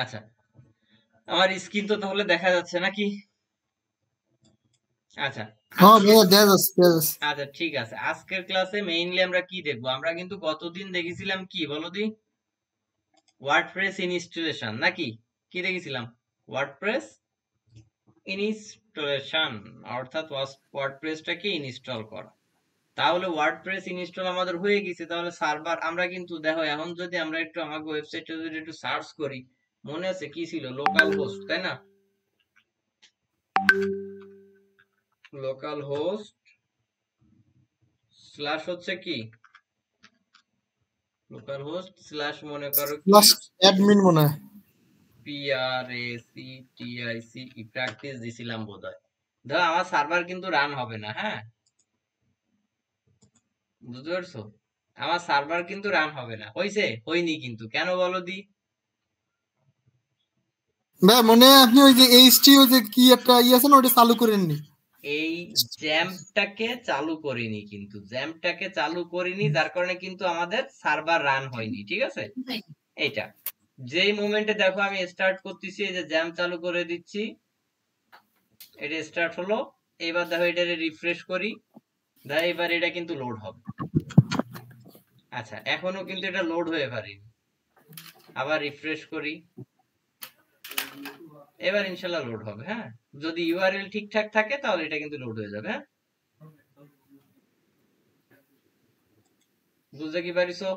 আচ্ছা, আমার স্ক্রিন তো তাহলে দেখা যাচ্ছে নাকি? আচ্ছা, হ্যাঁ আজকে ভাইয়া দেখা যাচ্ছে। আচ্ছা ঠিক আছে, আজকের ক্লাসে মেইনলি আমরা কি দেখবো? আমরা কিন্তু গতদিন দেখেছিলাম কি বলো দি, ওয়ার্ডপ্রেস ইনস্টলেশন নাকি? কি দেখেছিলাম? ওয়ার্ডপ্রেস ইনস্টলেশন, অর্থাৎ ওয়ার্ডপ্রেসটাকে ইনস্টল করা। তাহলে ওয়ার্ডপ্রেস ইনস্টল আমাদের হয়ে গেছে, তাহলে সার্ভার আমরা কিন্তু দেখো এখন যদি আমরা একটু আমাকে ওয়েবসাইটে যদি একটু সার্চ করি, মনে আছে কি ছিল? লোকাল হোস্ট, তাই না? লোকাল হোস্ট স্ল্যাশ হচ্ছে কি, লোকাল হোস্ট স্ল্যাশ মনে করো কি, প্লাস অ্যাডমিন মনে হয়। PRACTICE প্র্যাকটিস দিছিলাম বোধহয়। ধর আমার সার্ভার কিন্তু রান হবে না, হ্যাঁ, বুঝতে পারছো? আমার সার্ভার কিন্তু রান হবে না, হইছে? হয়নি কিন্তু, কেন বলো দি? ভাই মনে হয় আপনি ওই যে এইচটি ওই যে কি একটা আছে না ওটা চালু করেননি। এই জ্যাম্পটাকে চালু করিনি, কিন্তু জ্যাম্পটাকে চালু করিনি, যার কারণে কিন্তু আমাদের সার্ভার রান হয়নি, ঠিক আছে? এইটা যেই মোমেন্টে দেখো আমি স্টার্ট করতেছি, এই যে জ্যাম্প চালু করে দিচ্ছি, এটা স্টার্ট হলো। এবার দেখো এটা রিফ্রেশ করি, দেখো এবার এটা কিন্তু লোড হবে। আচ্ছা, এখনো কিন্তু এটা লোড হয়ে পারেনি, আবার রিফ্রেশ করি, এবার ইনশাল্লাহ লোড হবে। হ্যাঁ, যদি ইউআরএল ঠিকঠাক থাকে তাহলে এটা কিন্তু লোড হয়ে যাবে। হ্যাঁ, বুঝতে কি পারিছো?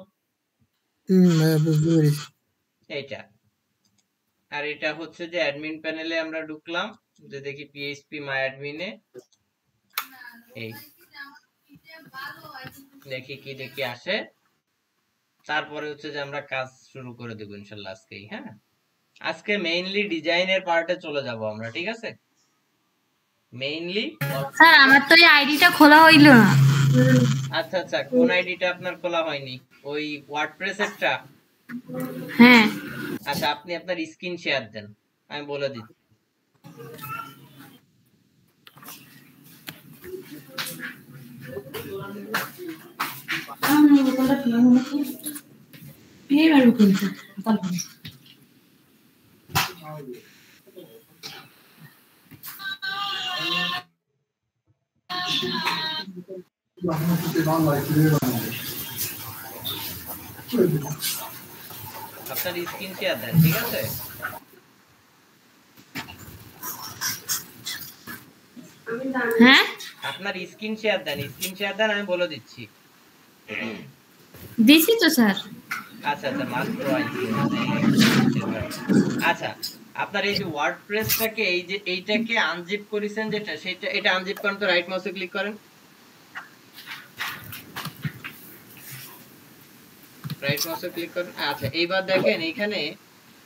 বুঝতে পেরেছি। এইটা, আর এটা হচ্ছে যে অ্যাডমিন প্যানেলে আমরা ঢুকলাম, যে দেখি পিএইচপি মাই অ্যাডমিনে, এই দেখি কি দেখি আসে, তারপরে হচ্ছে যে আমরা কাজ শুরু করে দেবো ইনশাল্লাহ আজকেই। হ্যাঁ, আজকে মেইনলি ডিজাইনের পার্টে চলে যাব আমরা, ঠিক আছে? মেইনলি স্যার আমার তো এই আইডিটা খোলা হইল না। আচ্ছা আচ্ছা, কোন আইডিটা আপনার খোলা হয়নি? ওই ওয়ার্ডপ্রেসেরটা? হ্যাঁ আচ্ছা, আপনি আপনার স্ক্রিন শেয়ার দেন, আমি বলে দিচ্ছি। আপনার স্ক্রিন শেয়ার দেন, ঠিক আছে? হ্যাঁ আপনার স্ক্রিন শেয়ার দেন, স্ক্রিন শেয়ার দেন, আমি বলে দিচ্ছি। দিছি তো স্যার। আচ্ছা আচ্ছা, মাত্র আইছি। আচ্ছা, আপনার এই যে ওয়ার্ডপ্রেসটাকে, এই যে এইটাকে আনজিপ করেছেন যেটা, সেটা এটা আনজিপ করেন তো, রাইট মাউসে ক্লিক করেন, রাইট মাউসে ক্লিক করেন। আচ্ছা, এইবার দেখেন এখানে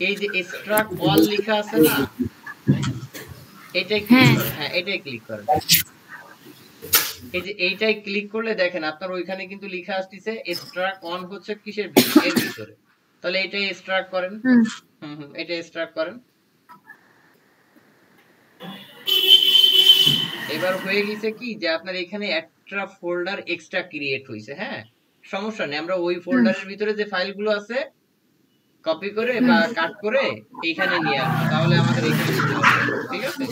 এই যে এক্সট্রাক্ট অল লেখা আছে না, এটাই ক্লিক করেন। হ্যাঁ, এটাই ক্লিক করেন। এই যে এইটাই ক্লিক করলে দেখেন আপনার ওইখানে কিন্তু লেখা আসছে এক্সট্রাক্ট অন হচ্ছে কিসের এর ভিতরে, তাহলে এটাই এক্সট্রাক্ট করেন। এটা এক্সট্রাক্ট করেন। এবার হয়ে গেছে কি যে আপনার এখানে একটা ফোল্ডার এক্সট্রা ক্রিয়েট হয়েছে। হ্যাঁ, সমস্যা নেই, আমরা ওই ফোল্ডারের ভিতরে যে ফাইলগুলো আছে কপি করে বা কাট করে এইখানে নিয়ে আসবো, তাহলে আমাদের এখানে সুবিধা হবে, ঠিক আছে?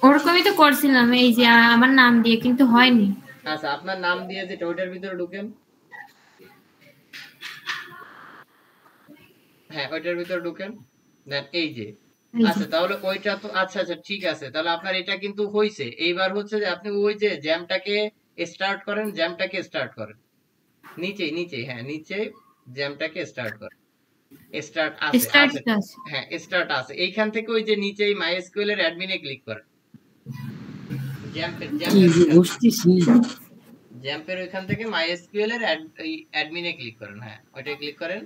ওরকমই তো করছিলাম, এই যে আমার নাম দিয়ে, কিন্তু হয়নি। আচ্ছা, আপনার নাম দিয়ে যেটা ওইটার ভিতরে ঢুকেন। হ্যাঁ, ওইটার ভিতরে ঢুকেন, দেন এই যে। আচ্ছা, তাহলে ওইটা তো আচ্ছা আচ্ছা ঠিক আছে, তাহলে আপনার এটা কিন্তু হইছে। এইবার হচ্ছে যে আপনি ওই যে জ্যামটাকে স্টার্ট করেন, জ্যামটাকে স্টার্ট করেন, নিচে নিচে, হ্যাঁ নিচে জ্যামটাকে স্টার্ট করেন। স্টার্ট আছে, আছে, হ্যাঁ স্টার্ট আছে। এইখান থেকে ওই যে নিচে মাইএসকিউএল এর অ্যাডমিনে ক্লিক করেন, জ্যাম্পের ওইখান থেকে মাইএসকিউএল এর অ্যাডমিনে ক্লিক করেন। হ্যাঁ, ওইটাই ক্লিক করেন,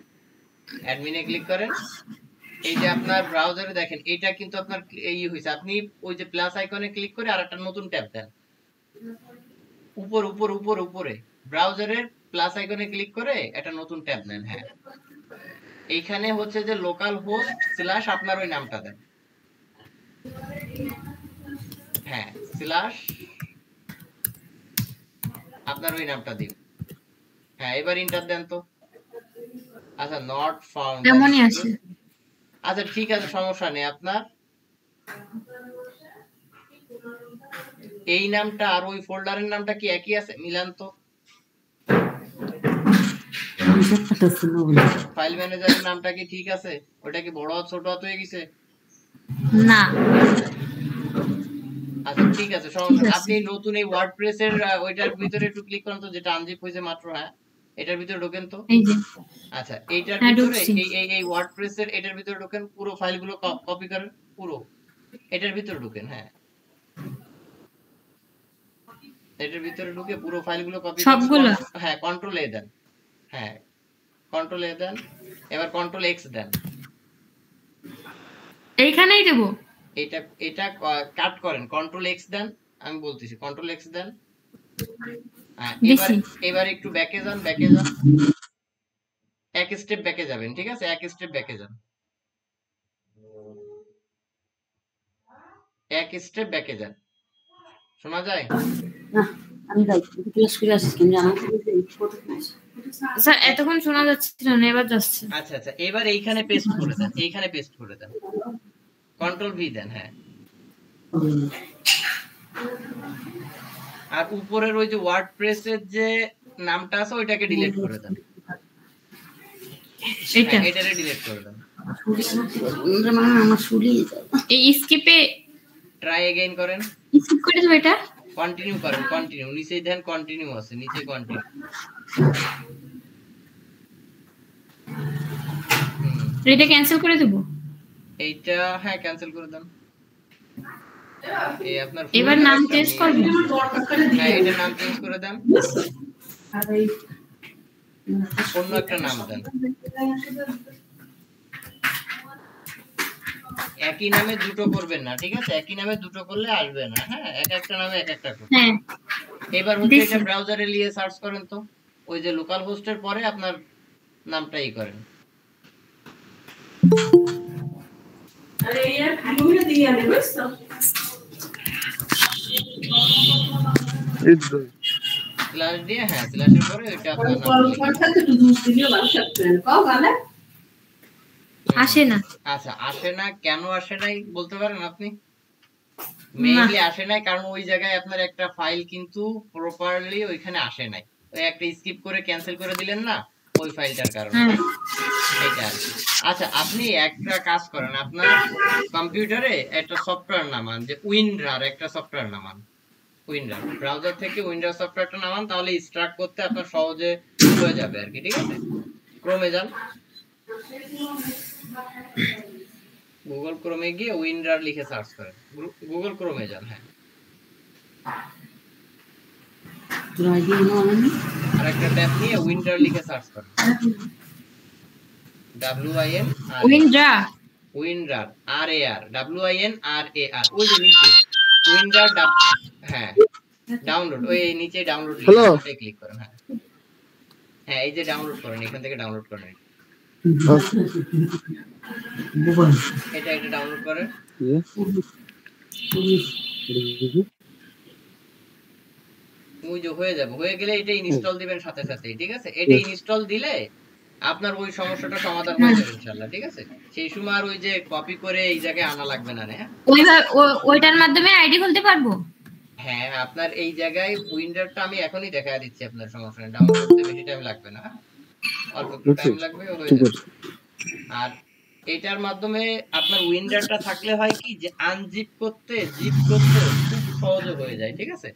অ্যাডমিনে ক্লিক করেন। এই যে আপনার ব্রাউজারে দেখেন এটা কিন্তু আপনার এই হইছে, আপনি ওই যে প্লাস আইকনে ক্লিক করে আরেকটা নতুন ট্যাব দেন, উপর উপর উপর উপরে ব্রাউজারের প্লাস আইকনে ক্লিক করে একটা নতুন ট্যাব নেন। হ্যাঁ, এইখানে হচ্ছে যে লোকাল হোস্ট স্ল্যাশ আপনার ওই নামটা দেন। হ্যাঁ, স্ল্যাশ আপনার ওই নামটা দিন। হ্যাঁ, এবার ইন্টার দেন তো। আচ্ছা, নট ফাউন্ড, এমনই আছে। আচ্ছা ঠিক আছে, সমস্যা নেই। আপনার এই নামটা আর ওই ফোল্ডারের নামটা কি একই আছে? মিলান তো। ফাইল ম্যানেজারের নামটা কি ঠিক আছে? ওটা কি বড় হাত ছোট হাত হয়ে গেছে? না, আচ্ছা ঠিক আছে, সমস্যা নেই। আপনি নতুন এই ওয়ার্ডপ্রেস এর ওইটার ভিতরে একটু ক্লিক করেন তো, যেটা আনজিপ হয়েছে মাত্র। হ্যাঁ, এটার ভিতরে ঢোকেন তো। এই যে আচ্ছা, এইটার হ্যাঁ ভিতরে ঢুকছি। এই এই এই ওয়ার্ডপ্রেস এর এটার ভিতরে ঢোকেন, পুরো ফাইলগুলো কপি করেন, পুরো এটার ভিতরে ঢোকেন। হ্যাঁ, এটার ভিতরে ঢুকে পুরো ফাইলগুলো কপি করে সবগুলো হ্যাঁ কন্ট্রোল এ দেন। হ্যাঁ, কন্ট্রোল এ দেন, এবার কন্ট্রোল এক্স দেন। এইখানেই দেবো। এটা এটা কাট করেন, কন্ট্রোল এক্স দেন। আমি বলতেছি কন্ট্রোল এক্স দেন। হ্যাঁ, এবার দিছি। এবার একটু ব্যাকে যান, ব্যাকে যান, এক স্টেপ ব্যাকে যাবেন। ঠিক আছে, এক স্টেপ ব্যাকে যান, এক স্টেপ ব্যাকে যান। শোনা যায়? আমি যাই ক্লাস করে আসছি কেন জানো? স্যার এতক্ষণ শোনা যাচ্ছিল না, এবার যাচ্ছে। আচ্ছা আচ্ছা, এবার এইখানে পেস্ট করে দেন, এইখানে পেস্ট করে দেন, কন্ট্রোল ভি দেন। হ্যাঁ, আর উপরের ওই যে ওয়ার্ডপ্রেস এর যে নামটা আছে ওইটাকে ডিলিট করে দেন। এটা হ্যাঁ, এটারে ডিলিট করে দেন। আমার শুলিয়ে এই স্কিপে ট্রাই এগেইন করেন, স্কিপ করে দেবো এটা। কন্টিনিউ করেন, কন্টিনিউ, নিচেই দেন কন্টিনিউ আছে, নিচে কন্টিনিউ। এটা ক্যান্সেল করে দেবো। এইটা হ্যাঁ ক্যান্সেল করে দেন। এই আপনার এবার নাম চেঞ্জ করব। হ্যাঁ, এটা নাম চেঞ্জ করে দেন, অন্য একটা নাম দেন। একই নামে দুটো করবেন না, ঠিক আছে? একই নামে দুটো করলে আসবে না। হ্যাঁ, এক একটা নামে এক একটা করুন। হ্যাঁ, এবার হচ্ছে এটা ব্রাউজারে নিয়ে সার্চ করেন তো, ওই যে লোকাল হোস্টের পরে আপনার নামটা ই করেন। আরে यार খালি দিয়ে আনে বুঝছো স্ল্যাশ দিয়ে, হ্যাঁ স্ল্যাশের পরে ওইটা আপনার নাম আসে না। আচ্ছা, আসে না কেন আসে নাই বলতে পারেন আপনি? মেইনলি আসে নাই কারণ ওই জায়গায় আপনার একটা ফাইল কিন্তু প্রপারলি ওইখানে আসে নাই, ওই একটা স্কিপ করে ক্যান্সেল করে দিলেন না, ওই ফাইলটার কারণে। এটা আর কি। আচ্ছা, আপনি একটা কাজ করেন, আপনার কম্পিউটারে একটা সফটওয়্যার নামান, যে উইন্ডার একটা সফটওয়্যার নামান। উইন্ডার ব্রাউজার থেকে উইন্ডার সফটওয়্যারটা নামান, তাহলে স্টার্ট করতে আপনার সহজে হয়ে যাবে আর কি। ঠিক আছে, ক্রোমে যান, গুগল ক্রোমে গিয়ে উইন্ডার লিখে সার্চ করেন, গুগল ক্রোমে যান। হ্যাঁ, আর একটা ট্যাব নিয়ে উইন্ডার লিখে সার্চ করেন, WIN winder, winder RAR, WINRAR, ওই যে নিচে উইন্ডার। হ্যাঁ, ডাউনলোড, ওই নিচে ডাউনলোড লিখে ক্লিক করেন। হ্যাঁ হ্যাঁ, এই যে ডাউনলোড করেন, এখান থেকে ডাউনলোড করেন, এটা এটা ডাউনলোড করেন। ওই যে হয়ে যাবে, হয়ে গেলে এটা ইনস্টল দিবেন সাথে সাথে। ঠিক আছে, এটা ইনস্টল দিলে আপনার ওই সমস্যাটা সমাধান হয়ে যাবে ইনশাআল্লাহ। ঠিক আছে, সেই সময় আর ওই যে কপি করে এই জায়গায় আনা লাগবে না। হ্যাঁ, ওইটার মাধ্যমে আইডি খুলতে পারবো। হ্যাঁ, আপনার এই জায়গায় উইন্ডারটা আমি এখনই দেখায় দিচ্ছি, আপনার সমস্যা নেই, ডাউনলোড করতে বেশি টাইম লাগবে না, অল্প একটু টাইম লাগবে, হয়ে যাবে। আর এটার মাধ্যমে আপনার উইন্ডারটা থাকলে হয় কি, যে আনজিপ করতে জিপ করতে খুব সহজে হয়ে যায়। ঠিক আছে,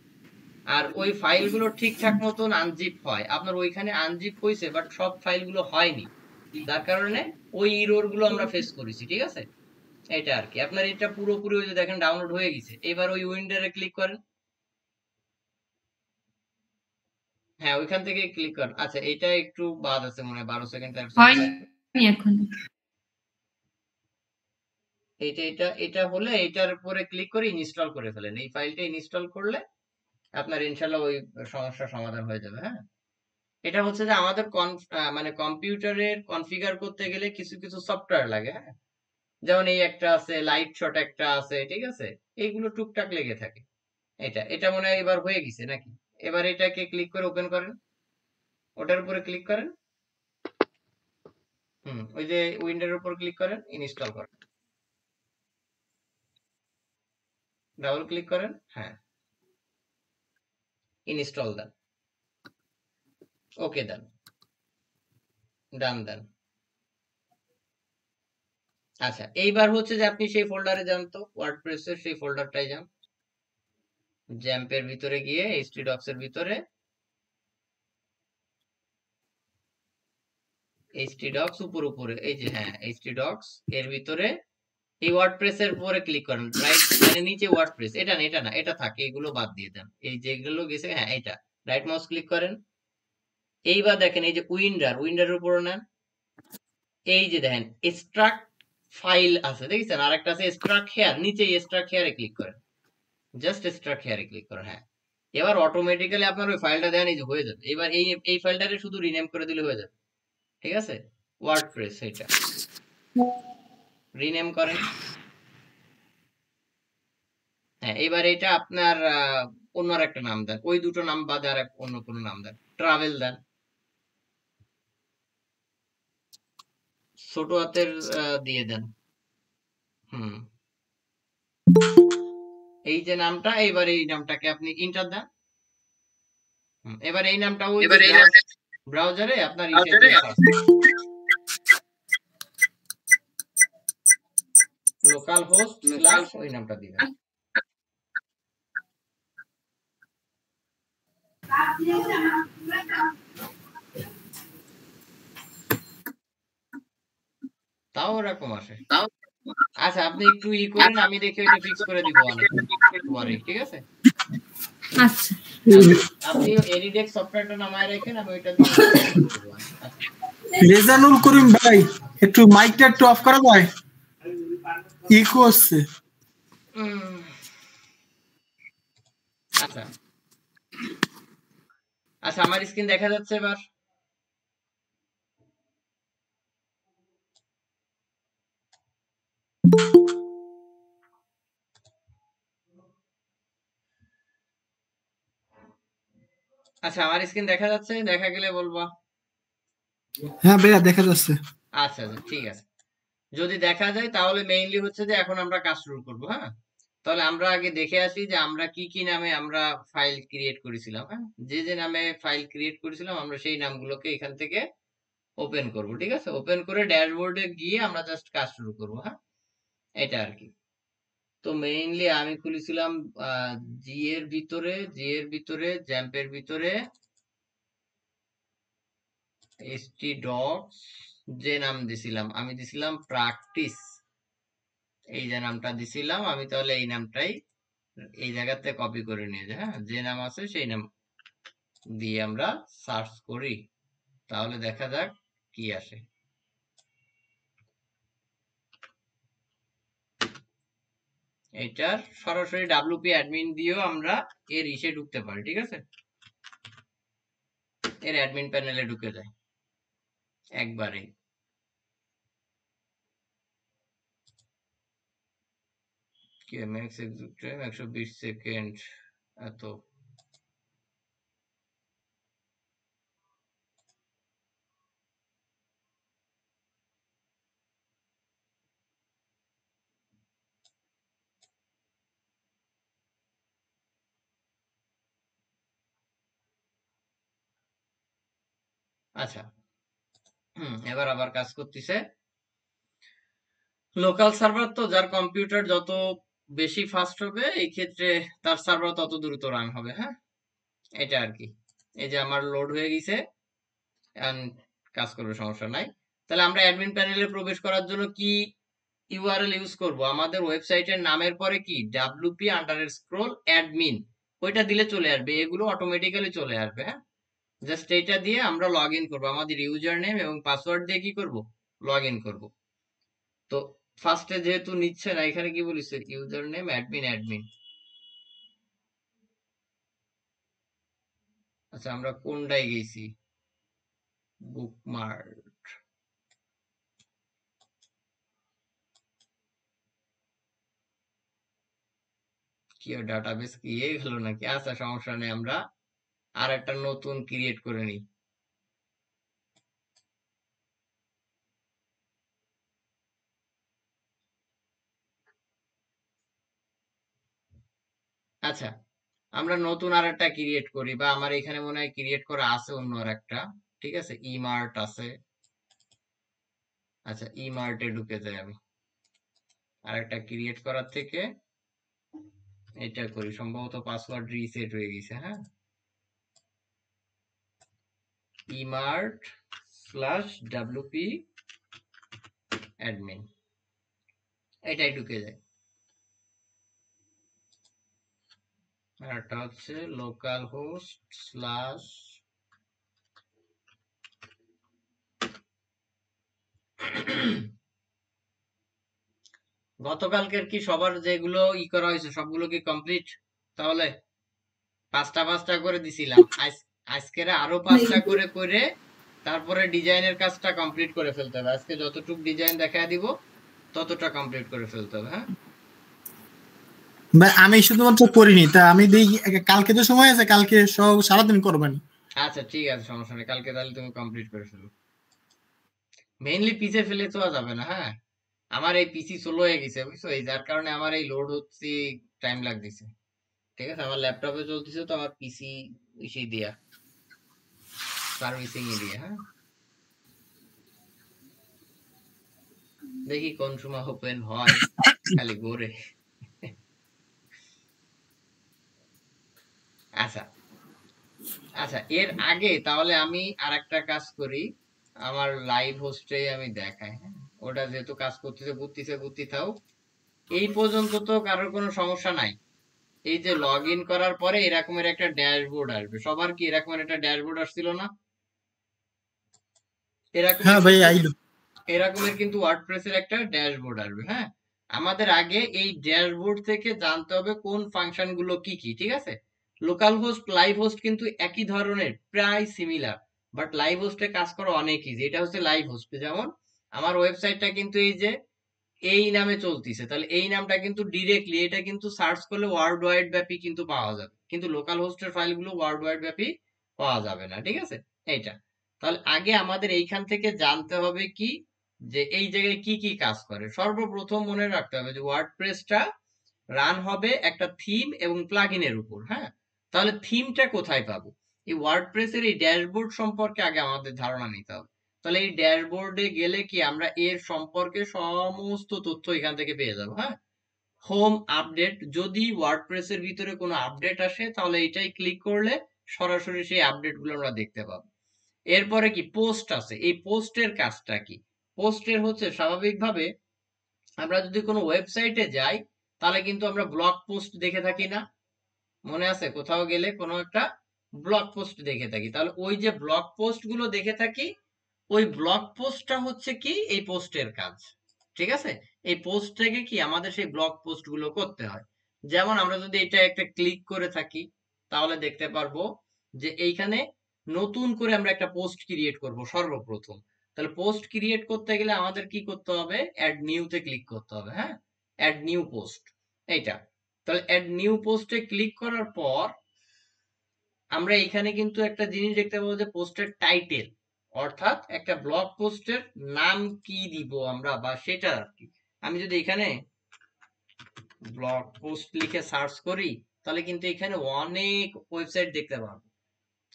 আর ওই ফাইলগুলো ঠিকঠাক মতন আনজিপ হয়। আপনার ওইখানে আনজিপ হইছে বাট সব ফাইলগুলো হয়নি, যার কারণে ওই এরর গুলো আমরা ফেস করেছি। ঠিক আছে, এটা আর কি। আপনার এটা পুরোপুরি ওই যে দেখেন ডাউনলোড হয়ে গেছে। এবার ওই উইন্ডারে ক্লিক করেন, হ্যাঁ ওইখান থেকে ক্লিক করেন। আচ্ছা, এটা একটু বাদ আছে মনে হয়, 12 সেকেন্ড হয়নি এখন। এটা হলে এটার উপরে ক্লিক করে ইনস্টল করে ফেলেন। এই ফাইলটা ইনস্টল করলে আপনার ইনশাআল্লাহ ওই সমস্যার সমাধান হয়ে যাবে। হ্যাঁ, এটা হচ্ছে যে আমাদের মানে কম্পিউটারের কনফিগার করতে গেলে কিছু কিছু সফটওয়্যার লাগে। হ্যাঁ, যেমন এই একটা আছে, লাইট শট একটা আছে। ঠিক আছে, এইগুলো টুকটাক লেগে থাকে। এটা মনে হয় এবার হয়ে গেছে নাকি? এবার এটাকে ক্লিক করে ওপেন করেন, ওটার উপরে ক্লিক করেন, ওই যে উইন্ডোর উপর ক্লিক করেন, ইনস্টল করেন, ডাবল ক্লিক করেন, হ্যাঁ, ইনস্টল দেন, ওকে দেন, ডান দেন। আচ্ছা, এইবার হচ্ছে যে আপনি সেই ফোল্ডারে যান, তো ওয়ার্ডপ্রেসের সেই ফোল্ডারটাই যান, জ্যাম্পের ভিতরে গিয়ে htdocs এর ভিতরে htdocs উপরে এই যে, হ্যাঁ, htdocs এর ভিতরে এই ওয়ার্ডপ্রেস এর উপরে ক্লিক করেন, রাইট, মানে নিচে ওয়ার্ডপ্রেস, এটা না, এটা না, এটা থাকে, এগুলো বাদ দিয়ে দেন, এই যেগুলো গেছে, হ্যাঁ, এটা রাইট মাউস ক্লিক করেন। এইবার দেখেন এই যে উইন্ডারের উপরে নেন, এই যে দেখেন এক্সট্রাক্ট ফাইল আছে, দেখেছেন, আর একটা আছে এক্সট্রাক্ট হেয়ার, নিচে এক্সট্রাক্ট হেয়ারে ক্লিক করেন, জাস্ট এক্সট্রাক্ট হেয়ারে ক্লিক করেন, হ্যাঁ। এবার অটোমেটিক্যালি আপনার ওই ফাইলটা দেন, এই যে হয়ে যাবে। এবার এই ফাইলটারে শুধু রিনেম করে দিলে হয়ে যাবে, ঠিক আছে, ওয়ার্ডপ্রেস, এটা রিনেম করেন, হ্যাঁ। এবার এটা আপনার অন্য একটা নাম দেন, ওই দুটো নাম বাদে আর অন্য কোনো নাম দেন, ট্রাভেল দেন, ছোট হাতের দিয়ে দেন, এই যে নামটা, এবার এই নামটাকে আপনি ইন্টার দেন, এবার এই নামটা ওই ব্রাউজারে আপনার লোকাল হোস্ট স্ল্যাশ ওই নামটা দিবেন। তাও ওরকম আসে। আচ্ছা, আপনি একটু করেন, আমি দেখে ওইটা ফিক্স করে দিব অনেক পরে, ঠিক আছে? আচ্ছা, আপনি এডিডেক্স সফটওয়্যারটা নামায় রাখেন, আমি ওইটা দিয়ে রেজানুল করিম ভাই, একটু মাইকটা একটু অফ করা যায়, ইকো হচ্ছে। আচ্ছা আচ্ছা, আমার স্ক্রিন দেখা যাচ্ছে এবার? আচ্ছা, আমার স্ক্রিন দেখা যাচ্ছে? দেখা গেলে বলবা। হ্যাঁ ভাইয়া, দেখা যাচ্ছে। আচ্ছা, ঠিক আছে। যদি দেখা যায় তাহলে মেইনলি হচ্ছে যে এখন আমরা কাজ শুরু করব, হ্যাঁ। তাহলে আমরা আগে দেখে আসি যে আমরা কি কি নামে আমরা ফাইল ক্রিয়েট করেছিলাম, হ্যাঁ। যে নামে ফাইল ক্রিয়েট করেছিলাম আমরা সেই নামগুলোকে এখান থেকে ওপেন করব, ঠিক আছে? ওপেন করে ড্যাশবোর্ডে গিয়ে আমরা জাস্ট কাজ শুরু করব, হ্যাঁ, এটা আর কি। তো মেইনলি আমি খুলেছিলাম জি এর ভিতরে জ্যাম্পের ভিতরে htdocs, যে নাম দিছিলাম আমি দিছিলাম প্র্যাকটিস, এই যে নামটা দিছিলাম আমি, তাহলে এই নামটাই এই জায়গাতে কপি করে নিয়ে যাই, হ্যাঁ। যে নাম আছে সেই নাম দিয়ে আমরা সার্চ করি, তাহলে দেখা যাক কি আসে। এটার সরাসরি WP অ্যাডমিন দিয়েও আমরা এর ইসে ঢুকতে পারি, ঠিক আছে, এর অ্যাডমিন প্যানেলে ঢুকে যায় একবারে। ম্যাক্স এক্সিকিউট টাইম 120 সেকেন্ড, এত। আচ্ছা, এবার আবার কাজ করতেছে। লোকাল সার্ভার, তো যার কম্পিউটার যত বেশি ফাস্ট হবে এই ক্ষেত্রে তার সার্ভার তত দ্রুত রান হবে, হ্যাঁ, এটা আর কি। এই যে আমার লোড হয়ে গেছে, কাজ করবে, সমস্যা নাই। তাহলে আমরা অ্যাডমিন প্যানেলে প্রবেশ করার জন্য কি ইউআরএল ইউজ করব? আমাদের ওয়েবসাইটের নামের পরে কি wp_admin, ওইটা দিলে চলে আসবে, এগুলো অটোমেটিক্যালি চলে আসবে, হ্যাঁ। জাস্ট এইটা দিয়ে আমরা লগ ইন করবো, আমাদের ইউজার নেম এবং পাসওয়ার্ড দিয়ে কি করব, লগ ইন করবো। তো ফার্স্টে যেহেতু নিচ্ছে না, এখানে কি বলিছে, ইউজার নেম অ্যাডমিন। আচ্ছা, আমরা কোনটায় গেছি, বুকমার্ক, কি ডাটাবেস কি গেল নাকি? আচ্ছা, সমস্যা নেই, আমরা আর একটা নতুন ক্রিয়েট করে নিই। আচ্ছা, আমরা নতুন আর একটা ক্রিয়েট করি, বা আমার এখানে মনে হয় ক্রিয়েট করা আছে অন্য আর একটা। ঠিক আছে, ইমার্ট আছে। আচ্ছা, ইমার্টে ঢুকে যাই আমি। আর একটা ক্রিয়েট করার থেকে এটা করি, সম্ভবত পাসওয়ার্ড রিসেট হয়ে গেছে। হ্যাঁ, ইমার্ট /wp অ্যাডমিন, এটাই ঢুকে যায়। আর একটা হচ্ছে লোকাল হোস্ট স্ল্যাশ গতকালকের কি সবার যেগুলো করা হয়েছে সবগুলো কি কমপ্লিট? তাহলে 5টা করে দিছিলাম, আজকের আরো 5টা করে করে তারপরে ডিজাইনের কাজটা কমপ্লিট করে ফেলতে হবে। আজকে যতটুকু ডিজাইন দেখা দিব ততটা কমপ্লিট করে ফেলতে হবে। হ্যাঁ ভাই আমি শুধুমাত্র করিনি, তা আমি দেখি কালকে তো সময় আছে, কালকে সব সারাদিন করবেন। আচ্ছা ঠিক আছে, সমস্যা নেই, কালকে তাহলে তুমি কমপ্লিট করে ফেলো। মেইনলি পিছে ফেলে তো যাবে না। হ্যাঁ, আমার এই পিসি স্লো হয়ে গেছে বুঝছো, এই যার কারণে আমার এই লোড হচ্ছে, টাইম লাগতেছে। ঠিক আছে, আমার ল্যাপটপে চলতেছে তো, আমার পিসি ইসে দিয়া সার্ভিসিং এ দিয়ে। হ্যাঁ, দেখি কোন সময় ওপেন হয়, খালি ঘুরে। আচ্ছা আচ্ছা, এর আগে তাহলে আমি আর একটা কাজ করি, আমার লাইভ হোস্টে আমি দেখাই। হ্যাঁ, ওটা যেহেতু কাজ করতেছে, ঘুরতে থাও। এই পর্যন্ত তো কারোর কোনো সমস্যা নাই। এই যে লগ ইন করার পরে এরকমের একটা ড্যাশবোর্ড আসবে, সবার কি এরকমের একটা ড্যাশবোর্ড আসছিল না? এরকমের হ্যাঁ ভাই কিন্তু আইলো। এরকমের কিন্তু ওয়ার্ডপ্রেসের একটা ড্যাশবোর্ড আসবে। হ্যাঁ, আমাদের আগে এই ড্যাশবোর্ড থেকে জানতে হবে কোন ফাংশন গুলো কি কি। ঠিক আছে, লোকাল হোস্ট লাইভ হোস্ট কিন্তু একই ধরনের, প্রায় সিমিলার, বাট লাইভ হোস্টে কাজ করা অনেক ইজি। এটা হচ্ছে লাইভ হোস্ট, যেমন আমার ওয়েবসাইটটা কিন্তু এই যে এই নামে চলতেছে, তাহলে এই নামটা কিন্তু ডিরেক্টলি এটা কিন্তু সার্চ করলে ওয়ার্ল্ড ওয়াইড ব্যাপী কিন্তু পাওয়া যাবে, কিন্তু লোকাল হোস্টের ফাইলগুলো ওয়ার্ল্ড ওয়াইড ব্যাপী পাওয়া যাবে না। ঠিক আছে, এইটা তাহলে আগে আমাদের এইখান থেকে জানতে হবে কি, যে এই জায়গায় কি কি কাজ করে। সর্বপ্রথম মনে রাখতে হবে যে ওয়ার্ডপ্রেসটা রান হবে একটা থিম এবং প্লাগইনের উপর। হ্যাঁ, তাহলে থিমটা কোথায় পাবো? এই ওয়ার্ডপ্রেসের এই ড্যাশবোর্ড সম্পর্কে আগে আমাদের ধারণা নিতে হবে। তাহলে এই ড্যাশবোর্ডে গেলে কি আমরা এর সম্পর্কে সমস্ত তথ্য এখান থেকে পেয়ে যাবো। হ্যাঁ, হোম আপডেট, যদি ওয়ার্ডপ্রেসের ভিতরে কোনো আপডেট আসে তাহলে এটাই ক্লিক করলে সরাসরি সেই আপডেট গুলো আমরা দেখতে পাবো। এরপরে কি পোস্ট আছে, এই পোস্টের কাজটা কি? পোস্টের হচ্ছে স্বাভাবিকভাবে আমরা যদি কোনো ওয়েবসাইটে যাই তাহলে কিন্তু আমরা ব্লগ পোস্ট দেখে থাকি না? মনে আছে, কোথাও গেলে কোনো একটা ব্লগ পোস্ট দেখে থাকি, তাহলে ওই যে ব্লগ পোস্ট গুলো দেখে থাকি, ওই ব্লগ পোস্টটা হচ্ছে কি এই পোস্টের কাজ। ঠিক আছে, এই পোস্ট থেকে কি আমাদের সেই ব্লগ পোস্ট গুলো করতে হয়। যেমন আমরা যদি এটা একটা ক্লিক করে থাকি তাহলে দেখতে পারবো যে এইখানে নতুন করে আমরা একটা পোস্ট ক্রিয়েট করব সর্বপ্রথম। তাহলে পোস্ট ক্রিয়েট করতে গেলে আমাদের কি করতে হবে? অ্যাড নিউতে ক্লিক করতে হবে। হ্যাঁ, অ্যাড নিউ পোস্ট, এইটা। তাহলে অ্যাড নিউ পোস্টে ক্লিক করার পর আমরা এখানে কিন্তু একটা জিনিস দেখতে পাবো যে পোস্টের টাইটেল, অর্থাৎ একটা ব্লগ পোস্টের নাম কি দিব আমরা, বা সেটা আর কি। আমি যদি এখানে ব্লগ পোস্ট লিখে সার্চ করি তাহলে কিন্তু এখানে অনেক ওয়েবসাইট দেখতে পাবো।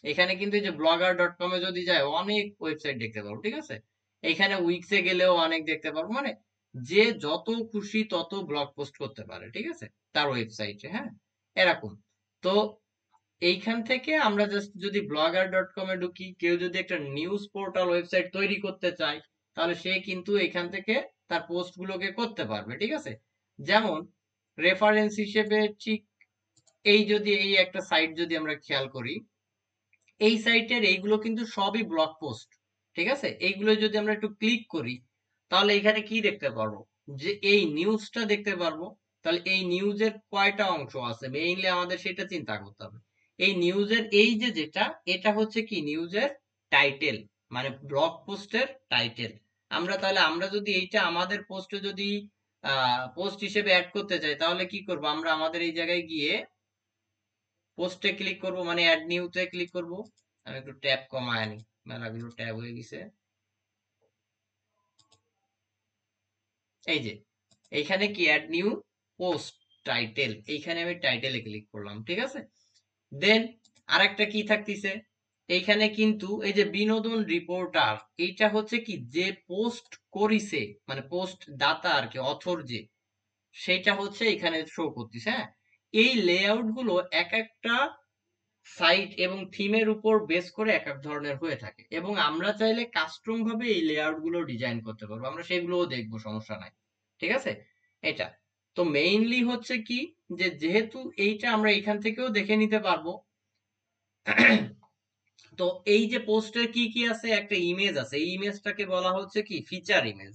এখানে কিন্তু এই যে blogger.com এ যদি যায় অনেক ওয়েবসাইট দেখতে পাবো। ঠিক আছে, এখানে উইক্সে গেলেও অনেক দেখতে পারবো, মানে যে যত খুশি তত ব্লগ পোস্ট করতে পারে। ঠিক আছে, তার ওয়েবসাইটে। হ্যাঁ, এরকম। তো এইখান থেকে আমরা জাস্ট যদি blogger.com এ ঢুকি, কেউ যদি একটা নিউজ পোর্টাল ওয়েবসাইট তৈরি করতে চায় তাহলে সে কিন্তু এখান থেকে তার পোস্ট গুলোকে করতে পারবে। ঠিক আছে, যেমন রেফারেন্স হিসেবে ঠিক এই যদি এই একটা সাইট যদি আমরা খেয়াল করি, এই সাইটের এইগুলো কিন্তু সবই ব্লগ পোস্ট। ঠিক আছে, এইগুলো যদি আমরা একটু ক্লিক করি তাহলে এখানে কি দেখতে পারবো? যে এই নিউজটা দেখতে পারবো। তাহলে এই নিউজের কয়টা অংশ আছে মেইনলি আমাদের সেটা চিন্তা করতে হবে। এই নিউজের এই যে যেটা, এটা হচ্ছে কি নিউজের টাইটেল, মানে ব্লগ পোস্টের টাইটেল। আমরা যদি এইটা আমাদের পোস্টে যদি পোস্ট হিসেবে অ্যাড করতে চাই তাহলে কি করব? আমরা আমাদের এই জায়গায় গিয়ে পোস্টে ক্লিক করব, মানে অ্যাড নিউতে ক্লিক করব। আমি একটু ট্যাব কমায় আনি, মেলাগুলো ট্যাব হয়ে গেছে। এই যে এইখানে কি অ্যাড নিউ পোস্ট টাইটেল, এইখানে আমি টাইটেলে ক্লিক করলাম, ঠিক আছে। দেন আরেকটা কি থাকতেছে, এইখানে কিন্তু এই যে বিনোদন রিপোর্টার, এইটা হচ্ছে কি যে পোস্ট করিছে, মানে পোস্ট দাতা আর কি, অথর যে, সেটা হচ্ছে এখানে শো করতেছে। হ্যাঁ, এই লেআউট গুলো এক একটা সাইট এবং থিমের উপর বেস করে এক এক ধরনের হয়ে থাকে, এবং আমরা চাইলে কাস্টম ভাবে এই লেআউট গুলো ডিজাইন করতে পারবো, আমরা সেগুলোও দেখবো, সমস্যা নাই, ঠিক আছে। এটা তো মেইনলি হচ্ছে কি, যে যেহেতু এইটা আমরা এখান থেকেও দেখে নিতে পারবো। তো এই যে পোস্টের কি কি আছে, একটা ইমেজ আছে, এই ইমেজটাকে বলা হচ্ছে কি ফিচার ইমেজ।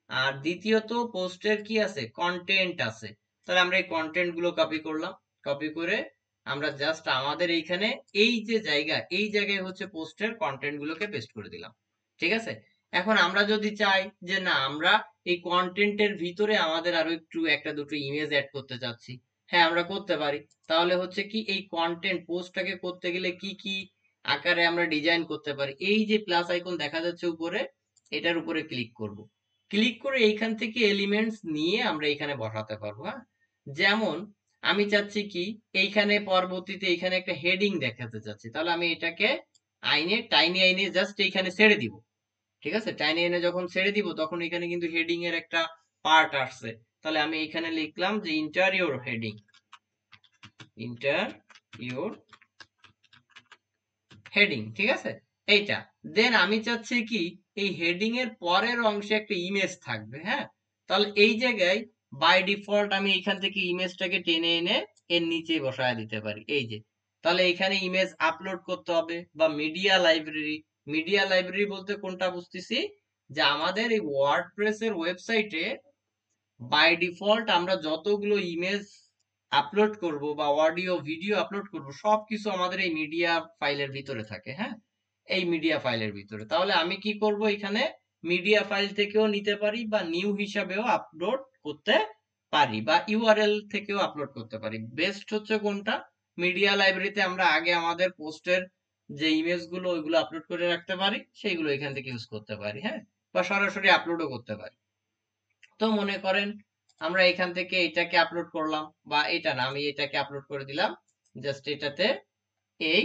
আর দ্বিতীয়ত পোস্টের কি আছে, কন্টেন্ট আছে। তাহলে আমরা এই কন্টেন্ট গুলো কপি করলাম, কপি করে আমরা জাস্ট আমাদের এইখানে এই যে জায়গা, এই জায়গায় হচ্ছে পোস্টের কন্টেন্ট গুলোকে পেস্ট করে দিলাম, ঠিক আছে। এখন আমরা যদি চাই যে না, আমরা এই কন্টেন্টের ভিতরে আমাদের আরো একটু একটা দুটো ইমেজ অ্যাড করতে চাচ্ছি, হ্যাঁ আমরা করতে পারি। তাহলে হচ্ছে কি, এই কন্টেন্ট পোস্টটাকে করতে গেলে কি কি আকারে আমরা ডিজাইন করতে পারি, এই যে প্লাস আইকন দেখা যাচ্ছে উপরে, এটার উপরে ক্লিক করব, ক্লিক করে এইখান থেকে এলিমেন্টস নিয়ে আমরা এখানে বসাতে পারবো। হ্যাঁ, যেমন আমি চাচ্ছি কি, এইখানে পরবর্তীতে এইখানে একটা হেডিং দেখাতে চাচ্ছি, তাহলে আমি এটাকে টাইনি আইনে জাস্ট এইখানে ছেড়ে দিব, ঠিক আছে। টাইনি আইনে যখন ছেড়ে দিব তখন এখানে কিন্তু হেডিং এর একটা পার্ট আসছে, তাহলে আমি এখানে লিখলাম যে ইন্টারিয়র হেডিং, ইন্টারিয়র হেডিং, ঠিক আছে, এইটা। দেন আমি চাচ্ছি কি, এই হেডিং এর পরের অংশে একটা ইমেজ থাকবে। হ্যাঁ, তাহলে এই জায়গায় বাই ডিফল্ট আমি এখান থেকে ইমেজটাকে টেনে এনে এর নিচে বসায় দিতে পারি, এই যে। তাহলে এখানে ইমেজ আপলোড করতে হবে, বা মিডিয়া লাইব্রেরি, মিডিয়া লাইব্রেরি বলতে কোনটা বুঝতেছি, যে আমাদের এই ওয়ার্ডপ্রেস এর ওয়েবসাইটে বাই ডিফল্ট আমরা যতগুলো ইমেজ আপলোড করব বা অডিও ভিডিও আপলোড করব, সবকিছু আমাদের এই মিডিয়া ফাইলের ভিতরে থাকে। হ্যাঁ, এই মিডিয়া ফাইলের ভিতরে। তাহলে আমি কি করব, এখানে মিডিয়া ফাইল থেকেও নিতে পারি, বা নিউ হিসাবেও আপলোড করতে পারি, বা ইউআরএল থেকেও আপলোড করতে পারি। বেস্ট হচ্ছে কোনটা, মিডিয়া লাইব্রেরিতে আমরা আগে আমাদের পোস্টের যে ইমেজ গুলো ওইগুলো আপলোড করে রাখতে পারি, সেইগুলো এখান থেকে ইউজ করতে পারি। হ্যাঁ, বা সরাসরি আপলোডও করতে পারি। তো মনে করেন আমরা এখান থেকে এটাকে আপলোড করলাম, বা এটা না, আমি এটাকে আপলোড করে দিলাম, জাস্ট এটাতে এই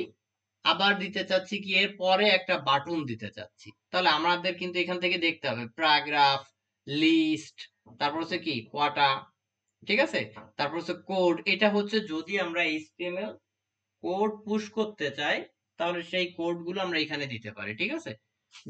আবার দিতে চাচ্ছি কি, এর পরে একটা বাটন দিতে চাচ্ছি, তাহলে আমাদের কিন্তু এখান থেকে দেখতে হবে প্যারাগ্রাফ, লিস্ট, তারপর হচ্ছে কি কোয়াটা, ঠিক আছে, তারপর হচ্ছে কোড। এটা হচ্ছে যদি আমরা এইচটিএমএল কোড পুশ করতে চাই, তাহলে সেই কোড গুলো আমরা এখানে দিতে পারি, ঠিক আছে।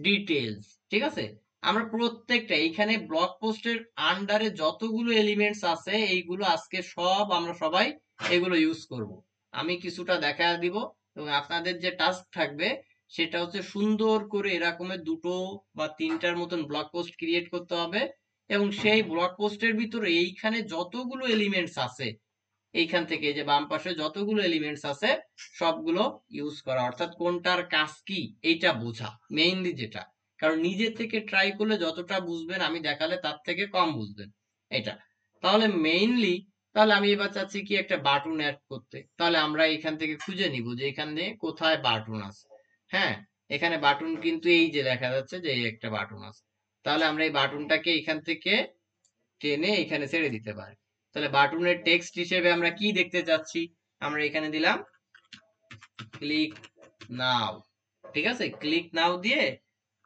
ডিটেলস, ঠিক আছে, আমরা প্রত্যেকটা এইখানে ব্লগ পোস্টের আন্ডারে যতগুলো এলিমেন্টস আছে, এইগুলো আজকে সব আমরা সবাই এগুলো ইউজ করব। আমি কিছুটা দেখা দিব, এবং আপনাদের যে টাস্ক থাকবে সেটা হচ্ছে সুন্দর করে এরকমের দুটো বা তিনটার মতন ব্লগ পোস্ট ক্রিয়েট করতে হবে, এবং সেই ব্লগ পোস্টের ভিতরে এইখানে যতগুলো এলিমেন্টস আছে, এইখান থেকে যে বাম পাশে যতগুলো এলিমেন্টস আছে সবগুলো ইউজ করা, অর্থাৎ কোনটার কাজ কি এইটা বোঝা মেইনলি যেটা। কারণ নিজে থেকে ট্রাই করলে যতটা বুঝবেন, আমি দেখালে তার থেকে কম বুঝবেন এটা। তাহলে মেইনলি, তাহলে আমি এবার চাচ্ছি কি একটা বাটন অ্যাড করতে, তাহলে আমরা এখান থেকে খুঁজে নিব যে এখানে কোথায় বাটন আছে। হ্যাঁ, এখানে বাটন কিন্তু এই যে দেখা যাচ্ছে যে এই একটা বাটন আছে, তাহলে আমরা এই বাটনটাকে এখান থেকে টেনে এখানে ছেড়ে দিতে পারি। তাহলে বাটনের টেক্সট হিসেবে আমরা কি দেখতে চাচ্ছি, আমরা এখানে দিলাম ক্লিক নাও, ঠিক আছে। ক্লিক নাও দিয়ে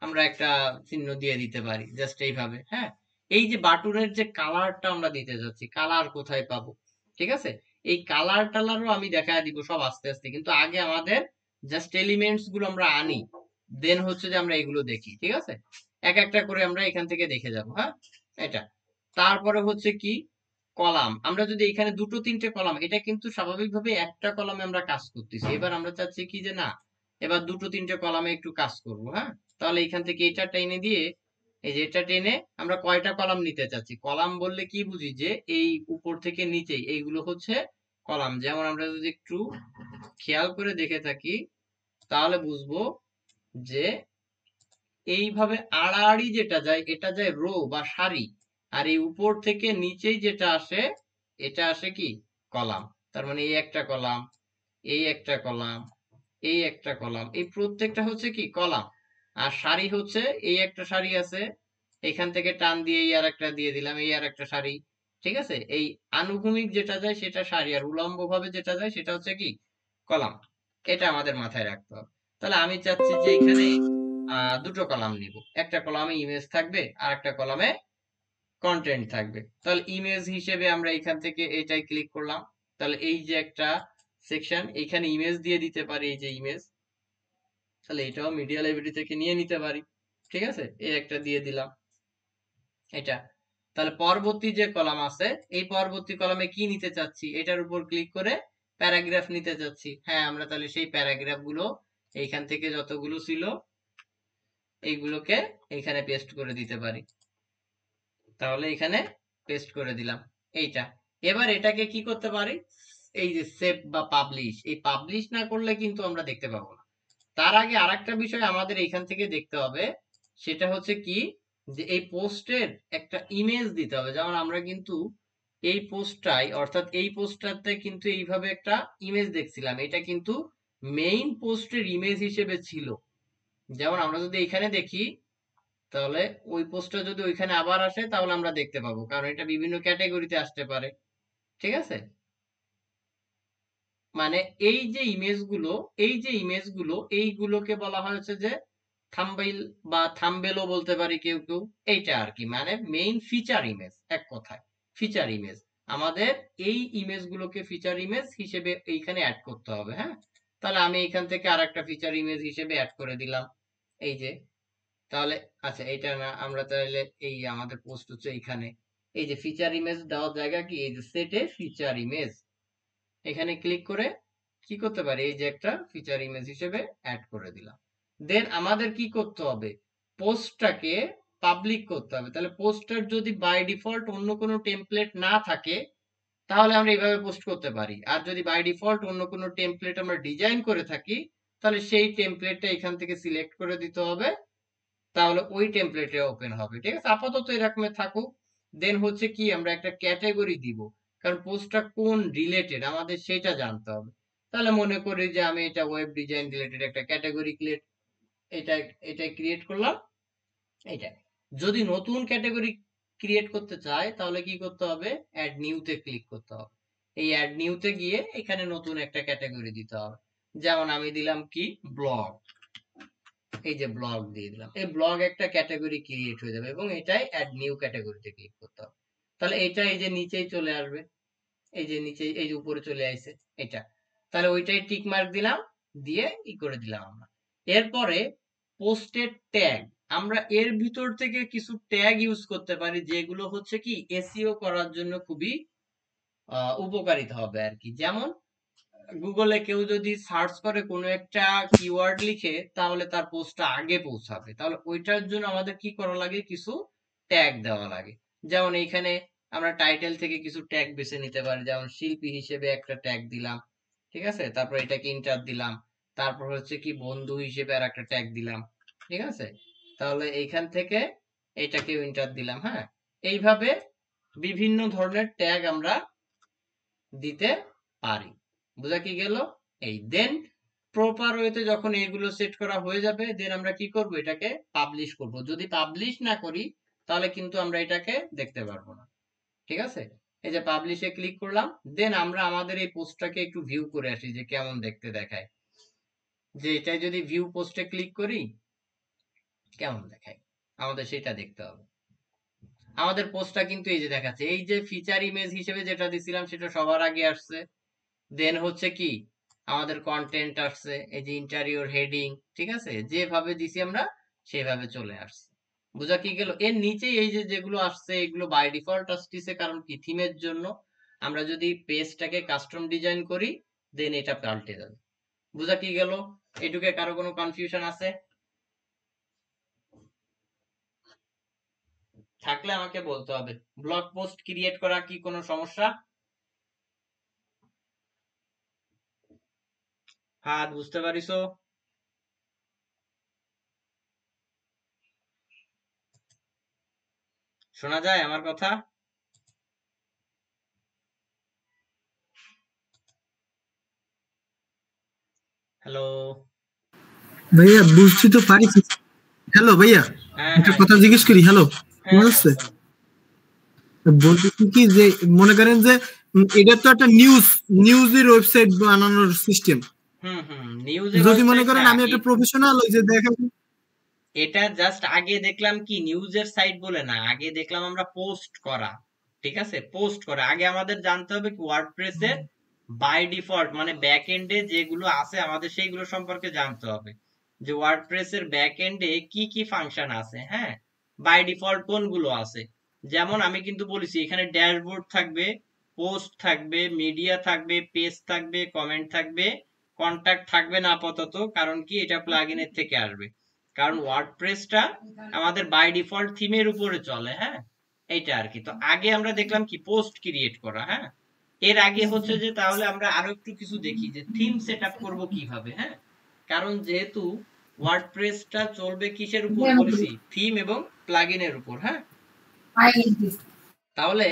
আমরা একটা চিহ্ন দিয়ে দিতে পারি, জাস্ট এইভাবে। হ্যাঁ, এই যে বাটনের যে কালারটা আমরা দিতে যাচ্ছি, কালার কোথায় পাবো, ঠিক আছে। এই কালার টালারও আমি দেখায় দিব সব আস্তে আস্তে, কিন্তু আগে আমাদের জাস্ট এলিমেন্টস গুলো আমরা আনি, দেন হচ্ছে যে আমরা এগুলো দেখি, ঠিক আছে। এক একটা করে আমরা এখান থেকে দেখে যাব। হ্যাঁ, এটা। তারপরে হচ্ছে কি কলাম, আমরা যদি এখানে দুটো তিনটে কলাম, এটা কিন্তু স্বাভাবিকভাবে একটা কলামে আমরা কাজ করতেছি, এবার আমরা চাচ্ছি কি যে না, এবার দুটো তিনটে কলামে একটু কাজ করব। হ্যাঁ, তাহলে এখান থেকে এটা টেনে দিয়ে, এই যে এটা টেনে আমরা কয়টা কলাম নিতে চাচ্ছি, কলাম বললে কি বুঝি, যে এই উপর থেকে নিচে এইগুলো হচ্ছে কলাম। যেমন আমরা যদি একটু খেয়াল করে দেখে থাকি, তাহলে বুঝবো যে এইভাবে আড়াআড়ি যেটা যায় এটা যায় রো বা সারি, আর এই উপর থেকে নিচেই যেটা আসে এটা আসে কি কলাম। তার মানে এই একটা কলাম, এই একটা কলাম, এই একটা কলাম, এই প্রত্যেকটা হচ্ছে কি কলাম। আর সারি হচ্ছে এই একটা সারি আছে, এখান থেকে টান দিয়ে এই আর একটা দিয়ে দিলাম, এই আর একটা সারি, ঠিক আছে, এই আনুভূমিক যেটা যায় সেটা সারি, আর উলম্ব ভাবে যেটা যায় সেটা হচ্ছে কি কলাম। এটা আমাদের মাথায় রাখতে হবে। তাহলে আমি চাচ্ছি যে এখানে দুটো কলাম নিব, একটা কলামে ইমেজ থাকবে আর একটা কলামে কন্টেন্ট থাকবে। তাহলে ইমেজ হিসেবে আমরা এখান থেকে এটাই ক্লিক করলাম। তাহলে এই যে একটা সেকশন, এখানে ইমেজ দিয়ে দিতে পারি, এই যে ইমেজ, তাহলে এটাও মিডিয়া লাইব্রেরি থেকে নিয়ে নিতে পারি। ঠিক আছে, এই একটা দিয়ে দিলাম এটা। তাহলে পরবর্তী যে কলাম আছে, এই পরবর্তী কলামে কি নিতে চাচ্ছি, এটার উপর ক্লিক করে প্যারাগ্রাফ নিতে চাচ্ছি। হ্যাঁ, আমরা তাহলে সেই প্যারাগ্রাফ গুলো এইখান থেকে যতগুলো ছিল এইগুলোকে এইখানে পেস্ট করে দিতে পারি। তাহলে এখানে পেস্ট করে দিলাম এইটা। এবার এটাকে কি করতে পারি, এই যে সেভ বা পাবলিশ, এই পাবলিশ না করলে কিন্তু আমরা দেখতে পাবো না। তার আগে আরেকটা বিষয় আমাদের এইখান থেকে দেখতে হবে, সেটা হচ্ছে কি যে এই পোস্টের একটা ইমেজ দিতে হবে। যেমন আমরা কিন্তু এই পোস্টটাই, অর্থাৎ এই পোস্টটাতে কিন্তু এইভাবে একটা ইমেজ দেখছিলাম, এটা কিন্তু মেইন পোস্টের ইমেজ হিসেবে ছিল। যেমন আমরা যদি এখানে দেখি, তাহলে ওই পোস্টটা যদি ওইখানে আবার আসে তাহলে আমরা দেখতে পাবো, কারণ এটা বিভিন্ন ক্যাটাগরিতে আসতে পারে। ঠিক আছে, মানে এই যে ইমেজগুলো, এইগুলোকে বলা হয়েছে যে থাম্বনেইল বা থাম্বনেলও বলতে পারি কেউ কেউ, এইটা আর কি, মানে মেইন ফিচার ইমেজ, এক কথায় ফিচার ইমেজ। আমাদের এই ইমেজগুলোকে ফিচার ইমেজ হিসেবে এইখানে অ্যাড করতে হবে। হ্যাঁ, তাহলে আমি এখান থেকে আরেকটা ফিচার ইমেজ হিসেবে অ্যাড করে দিলাম এই যে। তাহলে আচ্ছা, এটা না, আমরা তাহলে এই আমাদের পোস্ট হচ্ছে এইখানে, এই যে ফিচার ইমেজ দেওয়ার জায়গা কি, এই যে সেটে ফিচার ইমেজ, এখানে ক্লিক করে কি করতে পারি, এই যে একটা ফিচার ইমেজ হিসেবে অ্যাড করে দিলাম। দেন আমাদের কি করতে হবে, পোস্টটাকে পাবলিক করতে হবে। তাহলে পোস্টার যদি বাই ডিফল্ট অন্য কোনো টেমপ্লেট না থাকে তাহলে আমরা এইভাবে পোস্ট করতে পারি, আর যদি বাই ডিফল্ট অন্য কোনো টেমপ্লেট আমরা ডিজাইন করে থাকি তাহলে সেই টেমপ্লেটটা এখান থেকে সিলেক্ট করে দিতে হবে, তাহলে ওই টেমপ্লেটে ওপেন হবে। ঠিক আছে, আপাতত এরকম থাকুক। দেন হচ্ছে কি আমরা একটা ক্যাটাগরি দিব, কারণ পোস্টটা কোন রিলেটেড আমাদের সেটা জানতে হবে। তাহলে মনে করি যে আমি এটা ওয়েব ডিজাইন রিলেটেড একটা ক্যাটাগরি এটা ক্রিয়েট করলাম। এটা যদি নতুন ক্যাটাগরি ক্রিয়েট করতে চাই তাহলে কি করতে হবে, অ্যাড নিউতে ক্লিক করতে হবে। এই অ্যাড নিউতে গিয়ে এখানে নতুন একটা ক্যাটাগরি দিতে হবে। যেমন আমি দিলাম কি ব্লগ, এই যে ব্লগ দিয়ে দিলাম, এই ব্লগ একটা ক্যাটাগরি ক্রিয়েট হয়ে যাবে এবং এটাই অ্যাড নিউ ক্যাটাগরিতে ক্লিক করতে হবে। তাহলে এটা এই যে নিচেই চলে আসবে, এই যে নিচে, এই যে উপরে চলে আসছে এটা। তাহলে ওইটাই টিক মার্ক দিলাম, দিয়ে ই করে দিলাম আমরা। এরপরে পোস্টের ট্যাগ, আমরা এর ভিতর থেকে কিছু ট্যাগ ইউজ করতে পারি যেগুলো হচ্ছে কি এসইও করার জন্য খুবই উপকারিতা হবে আর কি। যেমন গুগলে কেউ যদি সার্চ করে কোনো একটা কিওয়ার্ড লিখে তাহলে তার পোস্টটা আগে পৌঁছাবে, তাহলে ওইটার জন্য আমাদের কি করা লাগে, কিছু ট্যাগ দেওয়া লাগে। যেমন এইখানে আমরা টাইটেল থেকে কিছু ট্যাগ বেছে নিতে পারি, যেমন শিল্পী হিসেবে একটা ট্যাগ দিলাম। ঠিক আছে, তারপর এটাকে ইন্টার দিলাম, তারপর হচ্ছে কি বন্ধু হিসেবে আর একটা ট্যাগ দিলাম। ঠিক আছে, তাহলে এইখান থেকে এটাকে ইন্টার দিলাম। হ্যাঁ, এইভাবে বিভিন্ন ধরনের ট্যাগ আমরা দিতে পারি। বোঝা কি গেল? এই দেন প্রপার ওয়েতে যখন এগুলো সেট করা হয়ে যাবে দেন আমরা কি করব, এটাকে পাবলিশ করব। যদি পাবলিশ না করি তাহলে কিন্তু আমরা এটাকে দেখতে পারবো না। ঠিক আছে, এই যে পাবলিশে ক্লিক করলাম, দেন আমরা আমাদের এই পোস্টটাকে একটু ভিউ করে আসি যে কেমন দেখতে দেখায়। যে এটাই যদি ভিউ পোস্টে ক্লিক করি কেমন দেখায় আমাদের সেটা দেখতে হবে। আমাদের পোস্টটা কিন্তু এই যে দেখাচ্ছে, এই যে ফিচার ইমেজ হিসেবে যেটা দিছিলাম সেটা সবার আগে আসছে। দেন হচ্ছে কি আমাদের কন্টেন্ট আসছে, এই যে ইন্টারিয়র হেডিং, ঠিক আছে, যেভাবে দিছি আমরা সেভাবে চলে আসছে। বুঝা কি গেল? এর নিচে এই যে যেগুলো আসছে এগুলো বাই ডিফল্ট আসছে, কারণ কি থিমের জন্য। আমরা যদি পেজটাকে কাস্টম ডিজাইন করি দেন এটা পাল্টে যাবে। বুঝা কি গেল? এটুকে কারো কোনো কনফিউশন আছে? থাকলে আমাকে বলতে হবে। ব্লগ পোস্ট ক্রিয়েট করা কি কোনো সমস্যা? হ্যাঁ, বুঝতে পারিছো? শোনা যায় আমার কথা? হ্যালো ভাইয়া বুঝছি তো পারিস। হ্যালো ভাইয়া, হ্যাঁ একটা হ্যাঁ কথা জিজ্ঞেস করি। হ্যালো, হ্যাঁ আছে? বলতেছি কি যে মনে করেন যে এটা তো একটা নিউজের ওয়েবসাইট বানানোর সিস্টেম। নিউজের যদি মনে ওয়েবসাইট করেন না, আমি একটা প্রফেশনাল ওই যে দেখা এটা জাস্ট আগে দেখলাম কি নিউজের সাইট বলে না, আগে দেখলাম আমরা পোস্ট করা। ঠিক আছে, পোস্ট করা আগে আমাদের জানতে হবে কি ওয়ার্ডপ্রেসের বাই ডিফল্ট মানে ব্যাক এন্ডে যেগুলো আছে আমাদের সেইগুলো সম্পর্কে জানতে হবে, যে ওয়ার্ডপ্রেসের ব্যাক এন্ডে কি কি ফাংশন আছে, হ্যাঁ, বাই ডিফল্ট কোনগুলো আছে। যেমন আমি কিন্তু বলেছি এখানে ড্যাশবোর্ড থাকবে, পোস্ট থাকবে, মিডিয়া থাকবে, পেজ থাকবে, কমেন্ট থাকবে, কন্টাক্ট থাকবে না আপাতত, কারণ কি এটা প্লাগইনের থেকে আসবে, কারণ ওয়ার্ডপ্রেসটা আমাদের বাই ডিফল্ট থিমের উপরে চলে, হ্যাঁ, এইটা আর কি। তো আগে আমরা দেখলাম কি পোস্ট ক্রিয়েট করা, হ্যাঁ, এর আগে হচ্ছে যে তাহলে আমরা আরো একটু কিছু দেখি যে থিম সেট আপ করবো কিভাবে, হ্যাঁ, কারণ যেহেতু ওয়ার্ডপ্রেসটা চলবে কিসের উপর বলেছি, থিম এবং প্লাগইনের উপর, হ্যাঁ। তাহলে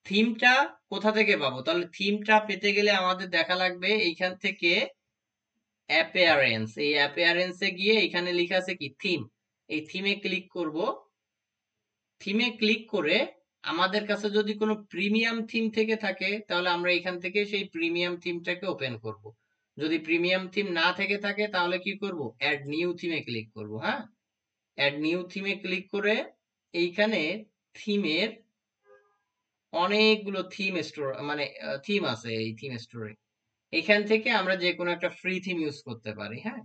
থিমটা কোথা থেকে পাবো? তাহলে থিমটা পেতে গেলে আমাদের দেখা লাগবে এইখান থেকে অ্যাপিয়ারেন্স, এই অ্যাপিয়ারেন্সে গিয়ে এখানে লেখা আছে কি থিম, এই থিমে ক্লিক করব। থিমে ক্লিক করে আমাদের কাছে যদি কোনো প্রিমিয়াম থিম থেকে থাকে তাহলে আমরা এখান থেকে সেই প্রিমিয়াম থিমটাকে ওপেন করব। যদি প্রিমিয়াম থিম না থেকে থাকে তাহলে কি করব, অ্যাড নিউ থিমে ক্লিক করব, হ্যাঁ, অ্যাড নিউ থিমে ক্লিক করে এইখানে থিমের অনেকগুলো থিম স্টোর মানে থিম আছে এই থিম স্টোরে, এখান থেকে আমরা যে কোনো একটা ফ্রি থিম ইউজ করতে পারি, হ্যাঁ,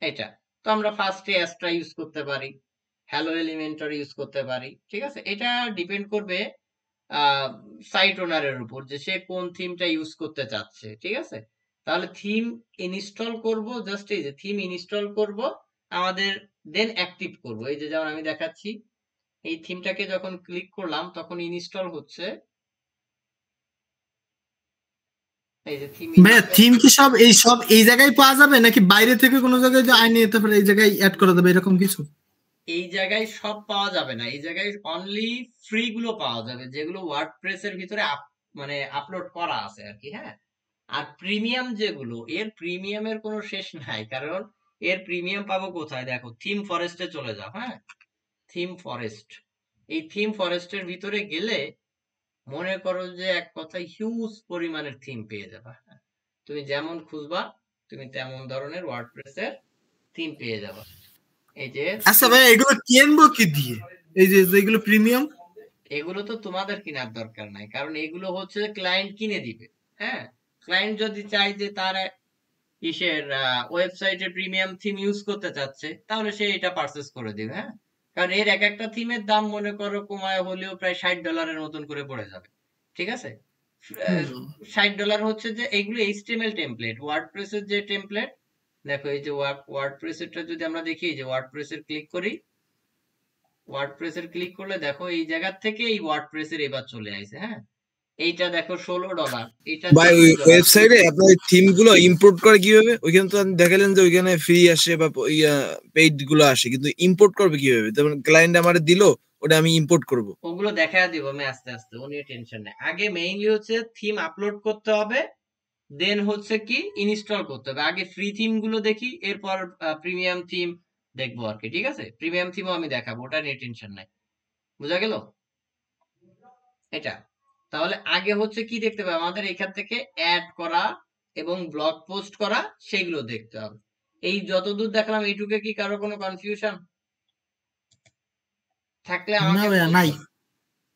এটা। তো আমরা ফার্স্টে অ্যাস্ট্রা ইউজ করতে পারি, হ্যালো এলিমেন্টর ইউজ করতে পারি, ঠিক আছে। এটা ডিপেন্ড করবে সাইট ওনারের উপর যে সে কোন থিমটা ইউজ করতে চাচ্ছে, ঠিক আছে। তাহলে থিম ইনস্টল করব, জাস্ট এই যে থিম ইনস্টল করব আমাদের, দেন অ্যাক্টিভ করব। এই যে যেমন আমি দেখাচ্ছি এই থিমটাকে যখন ক্লিক করলাম তখন ইনস্টল হচ্ছে, এই যে থিম ভাইয়া থিম কি সব এই জায়গায় পাওয়া যাবে নাকি বাইরে থেকে কোনো জায়গায় যে আইনে তারপরে এই জায়গায় অ্যাড করা যাবে এরকম কিছু? এই জায়গায় সব পাওয়া যাবে না, এই জায়গায় অনলি ফ্রি গুলো পাওয়া যাবে যেগুলো ওয়ার্ডপ্রেসের ভিতরে মানে আপলোড করা আছে আর কি, হ্যাঁ। আর প্রিমিয়াম যেগুলো, এর প্রিমিয়ামের কোনো শেষ নাই, কারণ এর প্রিমিয়াম পাবো কোথায়, দেখো থিম ফরেস্টে চলে যাও, হ্যাঁ, থিম ফরেস্ট, এই থিম ফরেস্টের ভিতরে গেলে মনে করো যে এক কথায় হিউজ পরিমাণের থিম পেয়ে যাবে, হ্যাঁ? তুমি যেমন খুঁজবা তুমি তেমন ধরনের ওয়ার্ডপ্রেসের থিম পেয়ে যাবে। এই যে আচ্ছা ভাই এগুলো কিনবো কি দিয়ে, এই যে যেগুলো প্রিমিয়াম? এগুলো তো তোমাদের কেনার দরকার নাই, কারণ এগুলো হচ্ছে ক্লায়েন্ট কিনে দিবে, হ্যাঁ। ক্লায়েন্ট যদি চায় যে তার ইসের ওয়েবসাইটে প্রিমিয়াম থিম ইউজ করতে চাচ্ছে তাহলে সে এটা পারচেজ করে দিবে, হ্যাঁ। কারণ এর এক একটা থিমের দাম মনে করো কমায় হলেও প্রায় $60 মতন করে পড়ে যাবে, ঠিক আছে। $60 হচ্ছে যে এগুলো এইচটিএমএল টেমপ্লেট, ওয়ার্ডপ্রেসের যে টেমপ্লেট, দেখো এই যে ওয়ার্ডপ্রেসেরটা যদি আমরা দেখি, যে ওয়ার্ডপ্রেসের ক্লিক করি, ওয়ার্ডপ্রেসের ক্লিক করলে দেখো এই জায়গা থেকে এই ওয়ার্ডপ্রেসের এবার চলে আসে, হ্যাঁ। এইটা দেখো $16, এটা ভাই ওই $30। ওয়েবসাইটে আপনার থিম গুলো ইম্পোর্ট করে কিভাবে? ওইখানে তো দেখালেন যে ওইখানে ফ্রি আসে বা পেইড গুলো আসে, কিন্তু ইম্পোর্ট করবে কিভাবে? যেমন ক্লায়েন্ট আমারে দিলো, ওটা আমি ইম্পোর্ট করব। ওগুলো দেখা দিব আমি আস্তে আস্তে, ও নিয়ে টেনশন নেই। আগে মেইনলি হচ্ছে থিম আপলোড করতে হবে, দেন হচ্ছে কি ইনস্টল করতে হবে। আগে ফ্রি থিম গুলো দেখি, এরপর প্রিমিয়াম থিম দেখবো আর কি, ঠিক আছে। প্রিমিয়াম থিমও আমি দেখাবো, ওটা নিয়ে টেনশন নাই, বুঝা গেল এটা। তাহলে আগে হচ্ছে কি দেখতে হবে, আমাদের এখান থেকে অ্যাড করা এবং ব্লগ পোস্ট করা সেগুলো দেখতে হবে। এই যতদূর দেখলাম এইটুকে কি কারো কোনো কনফিউশন থাকলে না আমাকে ভাইয়া নাই। বলবে।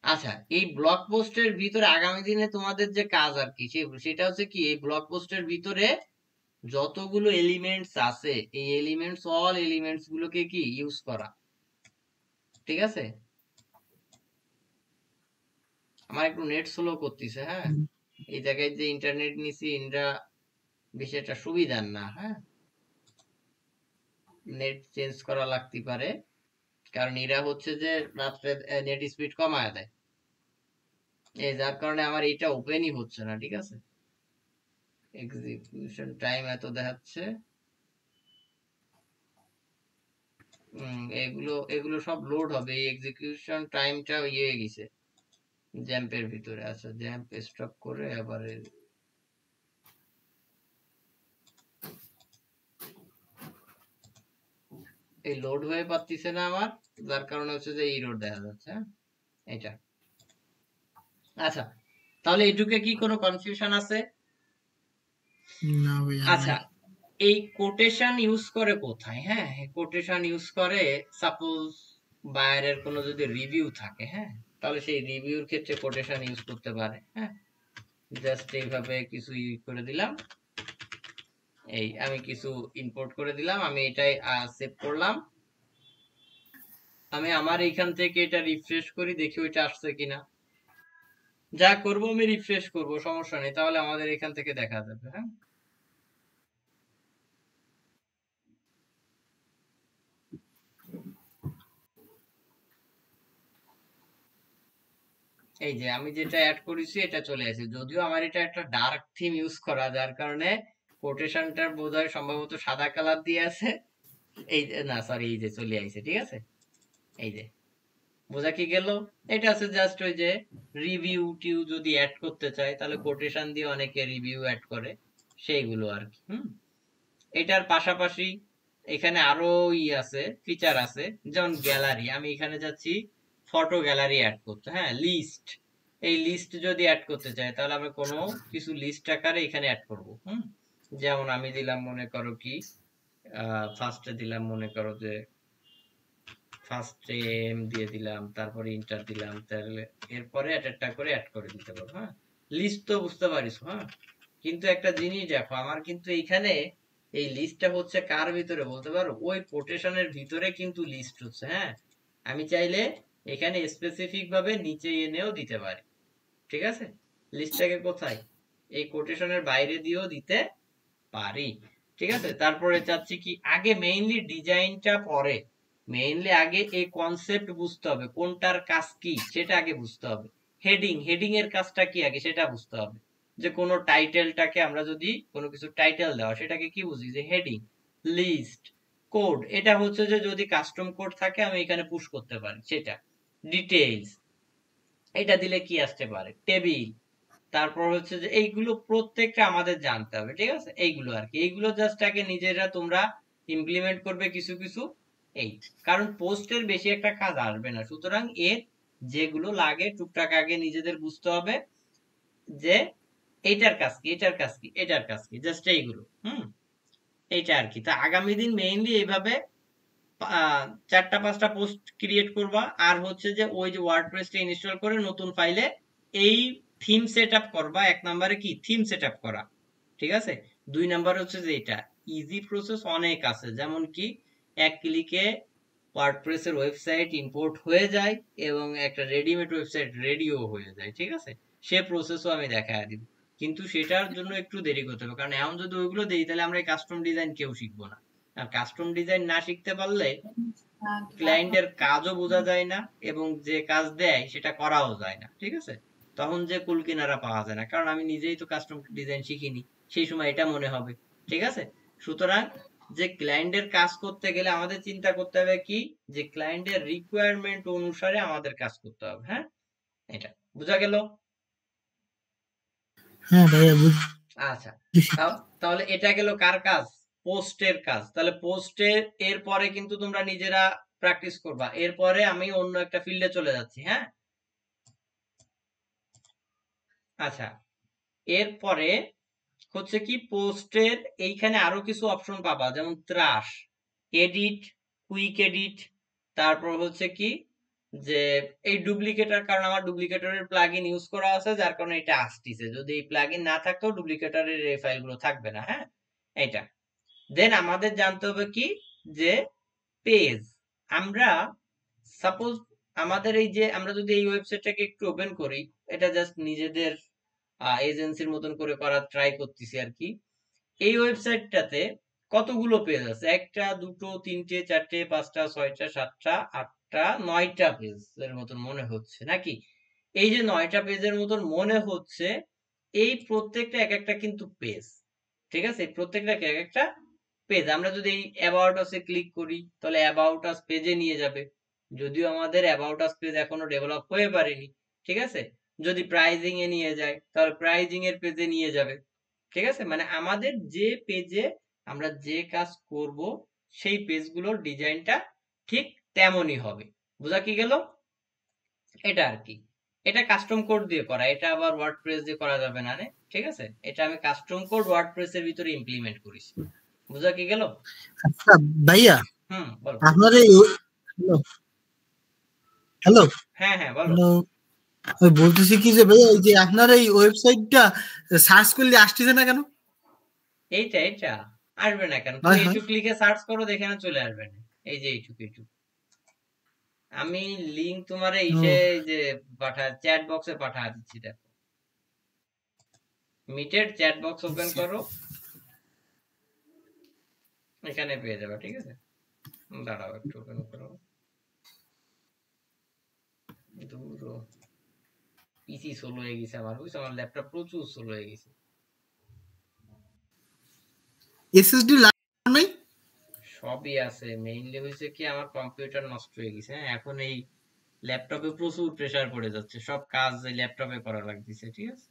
আচ্ছা, এই ব্লগ পোস্টের ভিতরে আগামী দিনে তোমাদের যে কাজ আর কি সেটা হচ্ছে কি, এই ব্লগ পোস্টের ভিতরে যতগুলো এলিমেন্টস আছে এই এলিমেন্টস অল এলিমেন্টস গুলোকে কি ইউজ করা, ঠিক আছে। আমার একটু নেট স্লো করতেছে, হ্যাঁ, এই জায়গায় যে ইন্টারনেট নিছি এটা বেশি একটা সুবিধার না, হ্যাঁ, নেট চেঞ্জ করা লাগতে পারে, কারণ এরা হচ্ছে যে রাত্রে নেট স্পিড কমায় দেয়, এই যার কারণে আমার এটা ওপেনই হচ্ছে না, ঠিক আছে। এক্সিকিউশন টাইম এত দেখাচ্ছে, এগুলো এগুলো সব লোড হবে, এই এক্সিকিউশন টাইমটা ইয়ে হয়ে গেছে জ্যাম্পের ভিতরে। আচ্ছা জ্যাম্প স্টপ করে আবার এই লোড হয়ে পাচ্ছিছে না আমার, যার কারণে হচ্ছে যে এই রোড দেখা যাচ্ছে, হ্যাঁ, এটা আচ্ছা, তাহলে এটুকে কি কোনো কনফিউশন আছে? না ভাইয়া আচ্ছা, নাই। এই কোটেশন ইউজ করে কোথায়? হ্যাঁ, কোটেশন ইউজ করে সাপোজ বাইরের কোনো যদি রিভিউ থাকে, হ্যাঁ, তাহলে সেই রিভিউর ক্ষেত্রে কোটেশন ইউজ করতে পারে। হ্যাঁ, জাস্ট এইভাবে কিছু করে দিলাম, এই আমি কিছু ইম্পোর্ট করে দিলাম, আমি এটাই সেভ করলাম। আমি আমার এইখান থেকে এটা রিফ্রেশ করি, দেখি ওইটা আসছে কিনা। যা করব আমি রিফ্রেশ করব, সমস্যা নেই, তাহলে আমাদের এখান থেকে দেখা যাবে। হ্যাঁ, এই যে আমি যেটা অ্যাড করেছি এটা চলে আসে, যদিও আমার এটা একটা ডার্ক থিম ইউজ করা, যার কারণে কোটেশনটার বোধহয় সম্ভবত সাদা কালার দিয়ে আছে। এই যে না সরি, এই যে চলে আইছে, ঠিক আছে, এই যে বোঝা কি গেল? এটা আছে জাস্ট ওই যে রিভিউ টিউ যদি অ্যাড করতে চাই তাহলে কোটেশন দিয়ে অনেকে রিভিউ অ্যাড করে, সেইগুলো আর কি। এটার পাশাপাশি এখানে আরো আছে, ফিচার আছে, যেমন গ্যালারি। আমি এখানে যাচ্ছি ফটো গ্যালারি অ্যাড করতে, হ্যাঁ, লিস্ট। এই লিস্ট যদি অ্যাড করতে চাই তাহলে আমি কোনো কিছু লিস্ট আকারে এখানে অ্যাড করব। যেমন আমি দিলাম মনে করো কি, ফার্স্টে দিলাম মনে করো যে ফার্স্ট এম দিয়ে দিলাম, তারপরে ইন্টার দিলাম, তাহলে এরপরে একটা করে অ্যাড করে দিতে পারবো। হ্যাঁ, লিস্ট তো বুঝতে পারিস। হ্যাঁ, কিন্তু একটা জিনিস দেখো, আমার কিন্তু এইখানে এই লিস্টটা হচ্ছে কার ভিতরে বলতে পারো? ওই কোটেশনের ভিতরে কিন্তু লিস্ট হচ্ছে। হ্যাঁ, আমি চাইলে এখানে স্পেসিফিক ভাবে নিচে এনেও দিতে পারি, ঠিক আছে? লিস্টটাকে কোথায়? এই কোটেশনের বাইরে দিয়েও দিতে পারি, ঠিক আছে? তারপরে চাচ্ছি কি, আগে মেইনলি ডিজাইনটা পরে, মেইনলি আগে এই কনসেপ্ট বুঝতে হবে, কোনটার কাজ কি সেটা আগে বুঝতে হবে। হেডিং এর কাজটা কি আগে সেটা বুঝতে হবে। যে কোনো টাইটেলটাকে আমরা যদি কোনো কিছু টাইটেল দেওয়া, সেটাকে কি বুঝি? যে হেডিং, লিস্ট, কোড। এটা হচ্ছে যে যদি কাস্টম কোড থাকে আমি এখানে পুশ করতে পারি সেটা। ডিটেইলস, এটা দিলে কি আসতে পারে? টেবিল। তারপর হচ্ছে যে এইগুলো প্রত্যেকটা আমাদের জানতে হবে, ঠিক আছে? এইগুলো আর কি, এইগুলো জাস্ট আগে নিজেরা তোমরা ইমপ্লিমেন্ট করবে কিছু কিছু। এই কারণ পোস্টের বেশি একটা কাজ আসবে না, সুতরাং এর যেগুলো লাগে টুকটাক আগে নিজেদের বুঝতে হবে, যে এইটার কাজ কি, এটার কাজ কি, এটার কাজ কি, জাস্ট এইগুলো। এইটা আর কি। তা আগামী দিন মেইনলি এইভাবে 4টা 5টা পোস্ট ক্রিয়েট করবা, আর হচ্ছে যে ওই যে ওয়ার্ডপ্রেসটা ইনস্টল করে নতুন ফাইলে এই থিম সেট আপ করবা। 1 নম্বরে কি থিম সেট আপ করা, ঠিক আছে? 2 নম্বর হচ্ছে যে এটা ইজি প্রসেস অনেক আছে, যেমন কি 1 ক্লিকে ওয়ার্ডপ্রেসের ওয়েবসাইট ইম্পোর্ট হয়ে যায় এবং একটা রেডিমেড ওয়েবসাইট রেডিও হয়ে যায়, ঠিক আছে? সে প্রসেসও আমি দেখায় দিব, কিন্তু সেটার জন্য একটু দেরি করতে হবে, কারণ এখন যদি ওইগুলো দেই তাহলে আমরা কাস্টম ডিজাইন কেউ শিখবো না। আর কাস্টম ডিজাইন না শিখতে পারলে ক্লায়েন্টের কাজও বোঝা যায় না এবং যে কাজ দেয় সেটা করাও যায় না, ঠিক আছে? তখন যে কুল কিনারা পাওয়া যায় না, কারণ আমি নিজেই তো কাস্টম ডিজাইন শিখিনি, সেই সময় এটা মনে হবে, ঠিক আছে? সুতরাং যে ক্লায়েন্টের কাজ করতে গেলে আমাদের চিন্তা করতে হবে কি, যে ক্লায়েন্টের রিকোয়ারমেন্ট অনুসারে আমাদের কাজ করতে হবে। হ্যাঁ, এটা বোঝা গেল? হ্যাঁ ভাইয়া আচ্ছা, তাহলে এটা গেল কার কাজ? পোস্টের কাজ। তাহলে পোস্টের এরপরে কিন্তু তোমরা নিজেরা প্র্যাকটিস করবা। এরপরে আমি অন্য একটা ফিল্ডে চলে যাচ্ছি। হ্যাঁ, আচ্ছা, এরপরে হচ্ছে কি, পোস্টের এইখানে আরো কিছু অপশন পাবা, যেমন ত্রাস, এডিট, কুইক এডিট। তারপর হচ্ছে কি, যে এই ডুপ্লিকেটর, কারণ আমার ডুপ্লিকেটরের প্লাগইন ইউজ করা আছে যার কারণে এটা আসতেছে, যদি এই প্লাগইন না থাকতো ডুপ্লিকেটরের এই ফাইলগুলো থাকবে না। হ্যাঁ, এটা দেন আমাদের জানতে হবে কি, যে পেজ। আমরা সাপোজ আমাদের এই যে আমরা যদি এই ওয়েবসাইটটাকে একটু ওপেন করি, এটা জাস্ট নিজেদের এজেন্সির মতন করে করার ট্রাই করতেছি আর কি। এই ওয়েবসাইটটাতে কতগুলো পেজ আছে? 1টা 2টো 3টে 4টে 5টা 6টা 7টা 8টা 9টা পেজের মতন মনে হচ্ছে নাকি? এই যে 9টা পেজের মতন মনে হচ্ছে, এই প্রত্যেকটা এক একটা কিন্তু পেজ, ঠিক আছে? প্রত্যেকটা এক একটা পেজ। আমরা যদি এই অ্যাবাউট আস-এ ক্লিক করি তাহলে অ্যাবাউট আস পেজে নিয়ে যাবে, যদিও আমাদের অ্যাবাউট আস পেজ এখনো ডেভেলপ হয়ে পারেনি, ঠিক আছে? যদি প্রাইজিং এ নিয়ে যায় তাহলে প্রাইজিং এর পেজে নিয়ে যাবে, ঠিক আছে? মানে আমাদের যে পেজে আমরা যে কাজ করব সেই পেজগুলোর ডিজাইনটা ঠিক তেমনই হবে। বোঝা কি গেল? এটা আর কি। এটা কাস্টম কোড দিয়ে করা, এটা আবার ওয়ার্ডপ্রেস দিয়ে করা যাবে না রে, ঠিক আছে? এটা আমি কাস্টম কোড ওয়ার্ডপ্রেস এর ভিতরে ইমপ্লিমেন্ট করেছি। বুঝা কি গেল? আচ্ছা ভাইয়া, বলো। আপনার এই হ্যালো হ্যাঁ বলো। হ্যালো, আমি বলতেছি কি যে ভাইয়া, এই যে আপনার এই ওয়েবসাইটটা সার্চ করলে আসতেছে না কেন? এইটা আসবে না কেন? তুমি হয় এইটুক লিখে সার্চ করো, দেখে না চলে আসবে না। এই যে এইটুক আমি লিংক তোমার এই যে চ্যাট বক্সে পাঠা দিচ্ছি, দেখো। মিটের চ্যাট বক্স ওপেন করো, এখানে পেয়ে যাবে, ঠিক আছে? দাঁড়াও একটু ওপেন করো। পিসি স্লো হয়ে গেছে আমার, বুঝছো? আমার ল্যাপটপ প্রচুর স্লো হয়ে গেছে। এসএসডি নাই, সবই আছে, মেইনলি হয়েছে কি আমার কম্পিউটার নষ্ট হয়ে গেছে। এখন এই ল্যাপটপে প্রচুর প্রেসার পড়ে যাচ্ছে, সব কাজ ল্যাপটপে করা লাগতেছে, ঠিক আছে?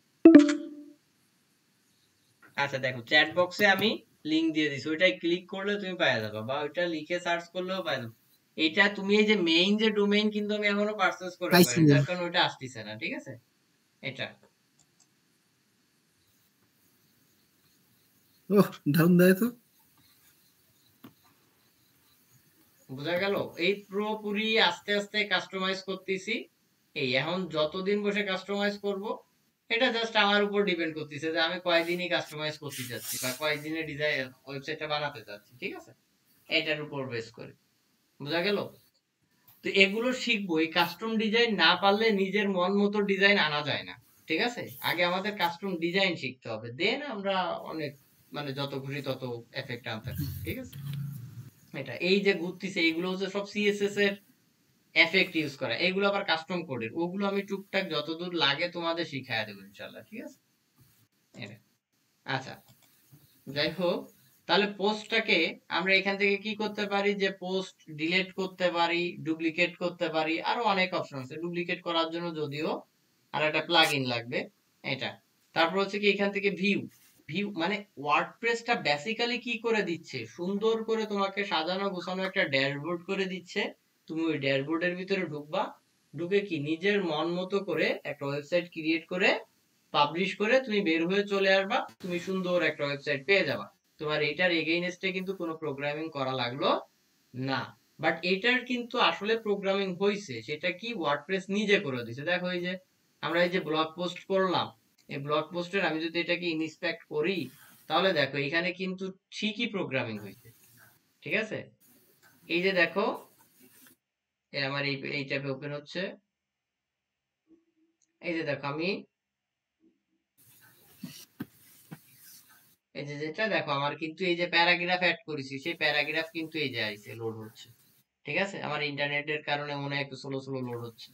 আচ্ছা দেখো, চ্যাট বক্সে আমি লিংক দিয়ে দিছি, ওইটাই ক্লিক করলে তুমি পাওয়া যাবে, বা ওইটা লিখে সার্চ করলেও পাওয়া যাবে। এটা তুমি এই যে মেইন যে ডোমেইন কিন্তু আমি এখনো পারচেজ করে পাইনি, যার কারণে ওইটা আসতেছে না, ঠিক আছে? এটা দারুন দেয় তো। বোঝা গেল? এই পুরোপুরি আস্তে আস্তে কাস্টমাইজ করতেছি। এই এখন যতদিন বসে কাস্টমাইজ করব, এটা জাস্ট আমার উপর ডিপেন্ড করতেছে যে আমি কয়দিনই কাস্টমাইজ করতে যাচ্ছি বা কয়দিনে ডিজাইন ওয়েবসাইটটা বানাতে যাচ্ছি, ঠিক আছে? এটার উপর বেস করে। বোঝা গেল? তো এগুলো শিখবো। এই কাস্টম ডিজাইন না পারলে নিজের মন মতো ডিজাইন আনা যায় না, ঠিক আছে? আগে আমাদের কাস্টম ডিজাইন শিখতে হবে, দেন আমরা অনেক মানে যত খুশি তত এফেক্ট আনতে পারি, ঠিক আছে? এটা এই যে ঘুরতেছে, এইগুলো হচ্ছে সব সিএসএস এর এফেক্ট ইউজ করা, এগুলো আবার কাস্টম কোডের। ওগুলো আমি টুকটাক যতদূর লাগে তোমাদের শিখাইয়া দেবো ইনশাআল্লাহ, ঠিক আছে? আচ্ছা যাই হোক, তাহলে পোস্টটাকে আমরা এখান থেকে কি করতে পারি, যে পোস্ট ডিলিট করতে পারি, ডুপ্লিকেট করতে পারি, আরো অনেক অপশন আছে। ডুপ্লিকেট করার জন্য যদিও আর একটা প্লাগইন লাগবে, এটা। তারপর হচ্ছে কি এখান থেকে ভিউ মানে ওয়ার্ডপ্রেসটা বেসিক্যালি কি করে দিচ্ছে, সুন্দর করে তোমাকে সাজানো গোছানো একটা ড্যাশবোর্ড করে দিচ্ছে। তুমি ওই ড্যাশবোর্ডের ভিতরে ঢুকবা, ঢুকে কি নিজের মন মতো করে একটা ওয়েবসাইট ক্রিয়েট করে পাবলিশ করে তুমি বের হয়ে চলে আসবা, তুমি সুন্দর একটা ওয়েবসাইট পেয়ে যাবা। তোমার এটার এগেইনস্টে কিন্তু কোনো প্রোগ্রামিং করা লাগলো না। বাট এটার কিন্তু আসলে প্রোগ্রামিং হইছে, সেটা কি ওয়ার্ডপ্রেস নিজে করে দিয়েছে। দেখো এই যে আমরা এই যে ব্লগ পোস্ট করলাম, এই ব্লগ পোস্টের আমি যদি এটাকে ইন্সপেক্ট করি, তাহলে দেখো এখানে কিন্তু ঠিকই প্রোগ্রামিং হয়েছে, ঠিক আছে? এই যে দেখো আমার এই ট্যাবে ওপেন হচ্ছে, এই যে দেখো আমি এই যে যেটা দেখো আমার কিন্তু এই যে প্যারাগ্রাফ অ্যাড করেছি, সেই প্যারাগ্রাফ কিন্তু এই যে আইছে লোড হচ্ছে, ঠিক আছে? আমার ইন্টারনেটের কারণে মনে হয় একটু স্লো লোড হচ্ছে,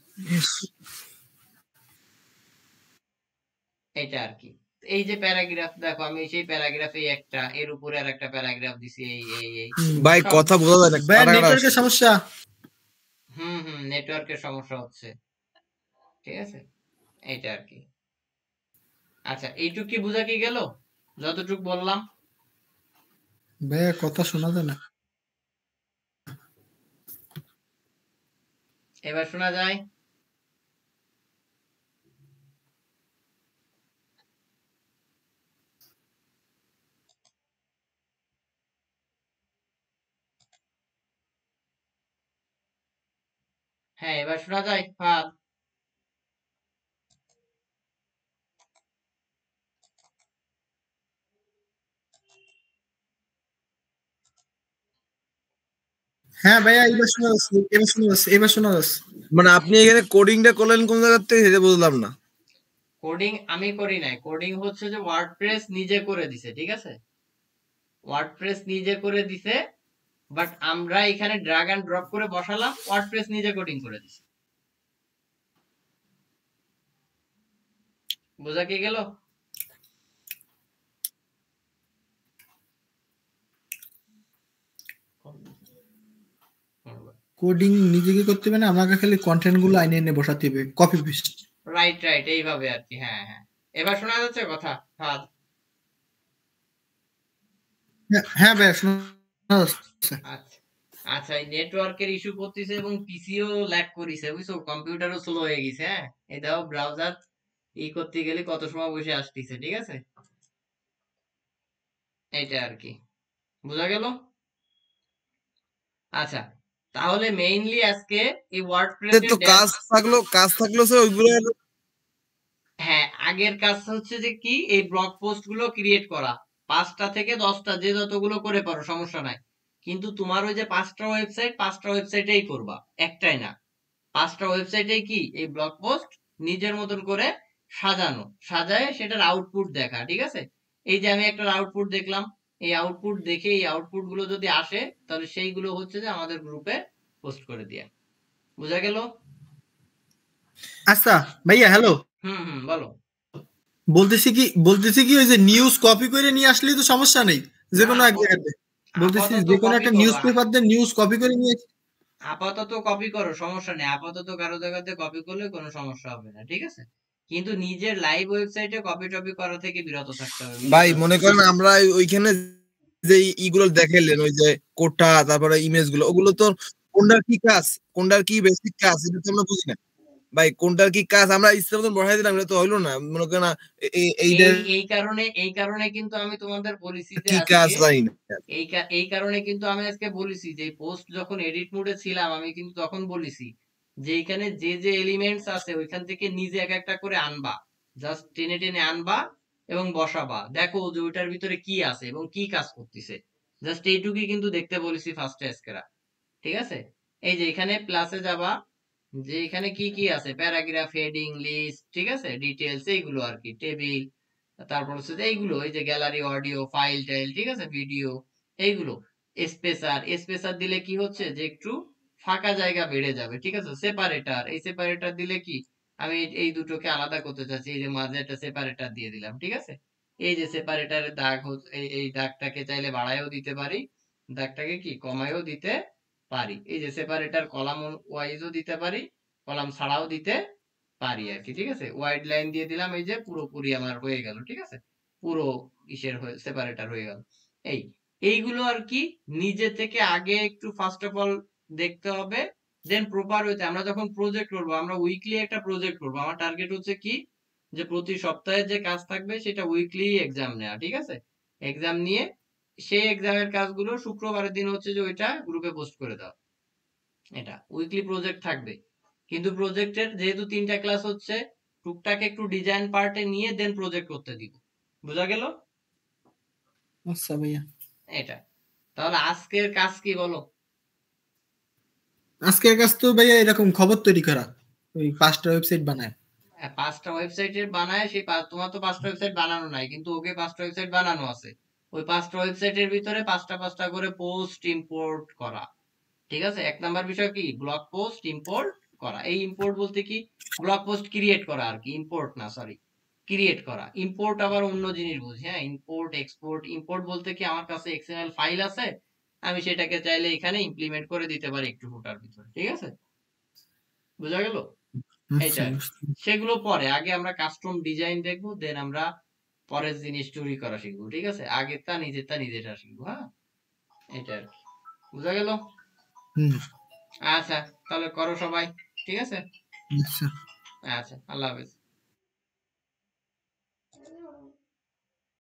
এটা আর কি। এই যে প্যারাগ্রাফ দেখো, আমি সেই প্যারাগ্রাফে একটা এর উপরে আর একটা প্যারাগ্রাফ দিছি, এই ভাই কথা বোঝা যায় না, ভাই কাটা কাটা নেটওয়ার্কের আসছে। সমস্যা। নেটওয়ার্কের সমস্যা হচ্ছে, ঠিক আছে? এইটা আর কি। আচ্ছা এইটুক কি বোঝা কি গেল যতটুক বললাম? ভাইয়া কথা শোনা যায় না। এবার শোনা যায়? হ্যাঁ এবার শোনা যায়। ফাদ হ্যাঁ ভাইয়া, এবার শোনা যাচ্ছে, এবার শোনা যাচ্ছে। মানে আপনি এখানে কোডিংটা করলেন কোন জায়গা থেকে সেটা বুঝলাম না। কোডিং আমি করি নাই, কোডিং হচ্ছে যে ওয়ার্ডপ্রেস নিজে করে দিছে, ঠিক আছে? ওয়ার্ডপ্রেস নিজে করে দিছে, বাট আমরা এখানে ড্রাগ এন্ড ড্রপ করে বসালাম, ওয়ার্ডপ্রেস নিজে কোডিং করে দিছে। বোঝা কি গেল? কোডিং নিজেকে করতে হবে না, আমাকে খালি কন্টেন্ট গুলো আইনে এনে বসাতে হবে, কপি পেস্ট। রাইট এইভাবে আর কি। হ্যাঁ এবার শোনা যাচ্ছে কথা? ফাদ হ্যাঁ ভাইয়া শোনা যাচ্ছে। আচ্ছা আচ্ছা, এই নেটওয়ার্কের ইস্যু করতেছে এবং পিসিও ল্যাগ করিছে, বুঝছো, কম্পিউটারও স্লো হয়ে গেছে। হ্যাঁ, এই দাও ব্রাউজার করতে গেলে কত সময় বসে আসতেছে, ঠিক আছে, এইটা আর কি, বোঝা গেল? আচ্ছা, তাহলে মেইনলি আজকে এই ওয়ার্ডপ্রেসের তো কাজ থাকলো স্যার ওইগুলো। হ্যাঁ, আগের কাজ হচ্ছে যে কি, এই ব্লগ পোস্ট গুলো ক্রিয়েট করা, 5টা থেকে 10টা যে যতগুলো করে পারো সমস্যা নাই। কিন্তু তোমার ওই যে 5টা ওয়েবসাইটেই করবা, একটাই না। 5টা ওয়েবসাইটেই কি এই ব্লগ পোস্ট নিজের মতন করে সাজানো, সাজায় সেটার আউটপুট দেখা, ঠিক আছে? এই যে আমি একটা আউটপুট দেখলাম, এই আউটপুট দেখে এই আউটপুট গুলো যদি আসে, তাহলে সেইগুলো হচ্ছে যে আমাদের গ্রুপে পোস্ট করে দিয়া। বুঝা গেল? আচ্ছা ভাইয়া, হ্যালো, বলো। বলতেছি কি ওই যে নিউজ কপি করে নিয়ে আসলেই তো সমস্যা নেই, যে কোনো এক জায়গাতে। বলতেছি আপাতত যে কোনো কপি একটা করো, নিউজ পেপার দিয়ে নিউজ কপি করে নিয়ে আপাতত কপি করো, সমস্যা নেই। আপাতত কারো জায়গাতে কপি করলে কোনো সমস্যা হবে না, ঠিক আছে? কিন্তু নিজের লাইভ ওয়েবসাইটে কপি টপি করা থেকে বিরত থাকতে হবে। ভাই মনে করেন আমরা ওইখানে যে ইগুলো দেখাইলেন, ওই যে কোটা, তারপরে ইমেজ গুলো, ওগুলো তো কোনটার কি কাজ, কোনটার কি বেসিক কাজ, এটা তো আমরা বুঝি না ভাই। কোনটার কি কাজ আমরা ইচ্ছা মতন বড়াই দিলাম, এটা তো হইলো না। মনে করেন এই কারণে কিন্তু আমি তোমাদের বলেছি যে কি কাজ আজকে, জানি না। এই কারণে কিন্তু আমি আজকে বলেছি যে পোস্ট যখন এডিট মোডে ছিলাম, আমি কিন্তু তখন বলেছি যে এখানে যে যে এলিমেন্টস আছে ওইখান থেকে নিজে এক একটা করে আনবা, জাস্ট টেনে টেনে আনবা এবং বসাবা, দেখো যে ওইটার ভিতরে কি আছে এবং কি কাজ করতেছে। জাস্ট এইটুকুই কিন্তু দেখতে বলেছি ফার্স্টে আজকেরা, ঠিক আছে? এই যে এখানে প্লাসে যাবা, যে এখানে কি কি আছে, প্যারাগ্রাফ, হেডিং, লিস্ট, ঠিক আছে, ডিটেলস, এইগুলো আর কি, টেবিল, তারপর হচ্ছে যে এইগুলো, এই যে গ্যালারি, অডিও, ফাইল টাইল, ঠিক আছে, ভিডিও, এইগুলো। স্পেসার দিলে কি হচ্ছে যে একটু ফাঁকা জায়গা বেড়ে যাবে, ঠিক আছে? সেপারেটার, এই সেপারেটার দিলে কি, আমি এই দুটোকে আলাদা করতে চাচ্ছি, এই যে মাঝে একটা সেপারেটার দিয়ে দিলাম, ঠিক আছে? এই যে সেপারেটারের দাগ এই দাগটাকে চাইলে বাড়ায়ও দিতে পারি, দাগটাকে কি কমায়ও দিতে পারি। এই যে সেপারেটর কলাম ওয়াইজও দিতে পারি, কলাম ছাড়াও দিতে পারি আর কি, ঠিক আছে? ওয়াইড লাইন দিয়ে দিলাম, এই যে পুরোপুরি আমার হয়ে গেল, ঠিক আছে, পুরো ইসের হয়ে সেপারেটর হয়ে গেল। এইগুলো আর কি নিজে থেকে আগে একটু ফার্স্ট অফ অল দেখতে হবে, দেন প্রপার হইতে আমরা যখন প্রজেক্ট করবো, আমরা উইকলি একটা প্রজেক্ট করবো। আমার টার্গেট হচ্ছে কি, যে প্রতি সপ্তাহে যে কাজ থাকবে সেটা উইকলি এক্সাম নেওয়া, ঠিক আছে? এক্সাম নিয়ে সেই এক্সামের কাজগুলো শুক্রবারের দিন হচ্ছে যে ওইটা গ্রুপে পোস্ট করে দাও। এটা উইকলি প্রজেক্ট থাকবে, কিন্তু প্রজেক্টের যেহেতু 3টা ক্লাস হচ্ছে, টুকটাক একটু ডিজাইন পার্টে নিয়ে দেন প্রজেক্ট করতে দিব। বোঝা গেল? আচ্ছা ভাইয়া, এটা তাহলে আজকের কাজ কি বলো? আজকের কাজ তো ভাইয়া এরকম খবর তৈরি করা, ওই 5টা ওয়েবসাইট বানায়। 5টা ওয়েবসাইটের বানায়, সেই তোমার তো 5টা ওয়েবসাইট বানানো নাই, কিন্তু ওকে 5টা ওয়েবসাইট বানানো আছে। ওই 5টা ওয়েবসাইটের ভিতরে 5টা করে পোস্ট ইম্পোর্ট করা, ঠিক আছে? 1 নাম্বার বিষয় কি, ব্লগ পোস্ট ইম্পোর্ট করা। এই ইম্পোর্ট বলতে কি, ব্লগ পোস্ট ক্রিয়েট করা আর কি, ইম্পোর্ট না, সরি, ক্রিয়েট করা। ইম্পোর্ট আবার অন্য জিনিস বুঝি, হ্যাঁ, ইম্পোর্ট এক্সপোর্ট। ইম্পোর্ট বলতে কি, আমার কাছে এক্সএমএল ফাইল আছে, আমি সেটাকে চাইলে এখানে ইমপ্লিমেন্ট করে দিতে পারি একটু ফুটার ভিতরে, ঠিক আছে? বুঝা গেল? এইটা সেগুলো পরে, আগে আমরা কাস্টম ডিজাইন দেখবো, দেন আমরা পরের জিনিস চুরি করা শিখবো, ঠিক আছে? আগেরটা নিজেরটা শিখবো, হ্যাঁ, এটা আর কি, বুঝা গেল? আচ্ছা, তাহলে করো সবাই, ঠিক আছে? আচ্ছা, আল্লাহ হাফেজ।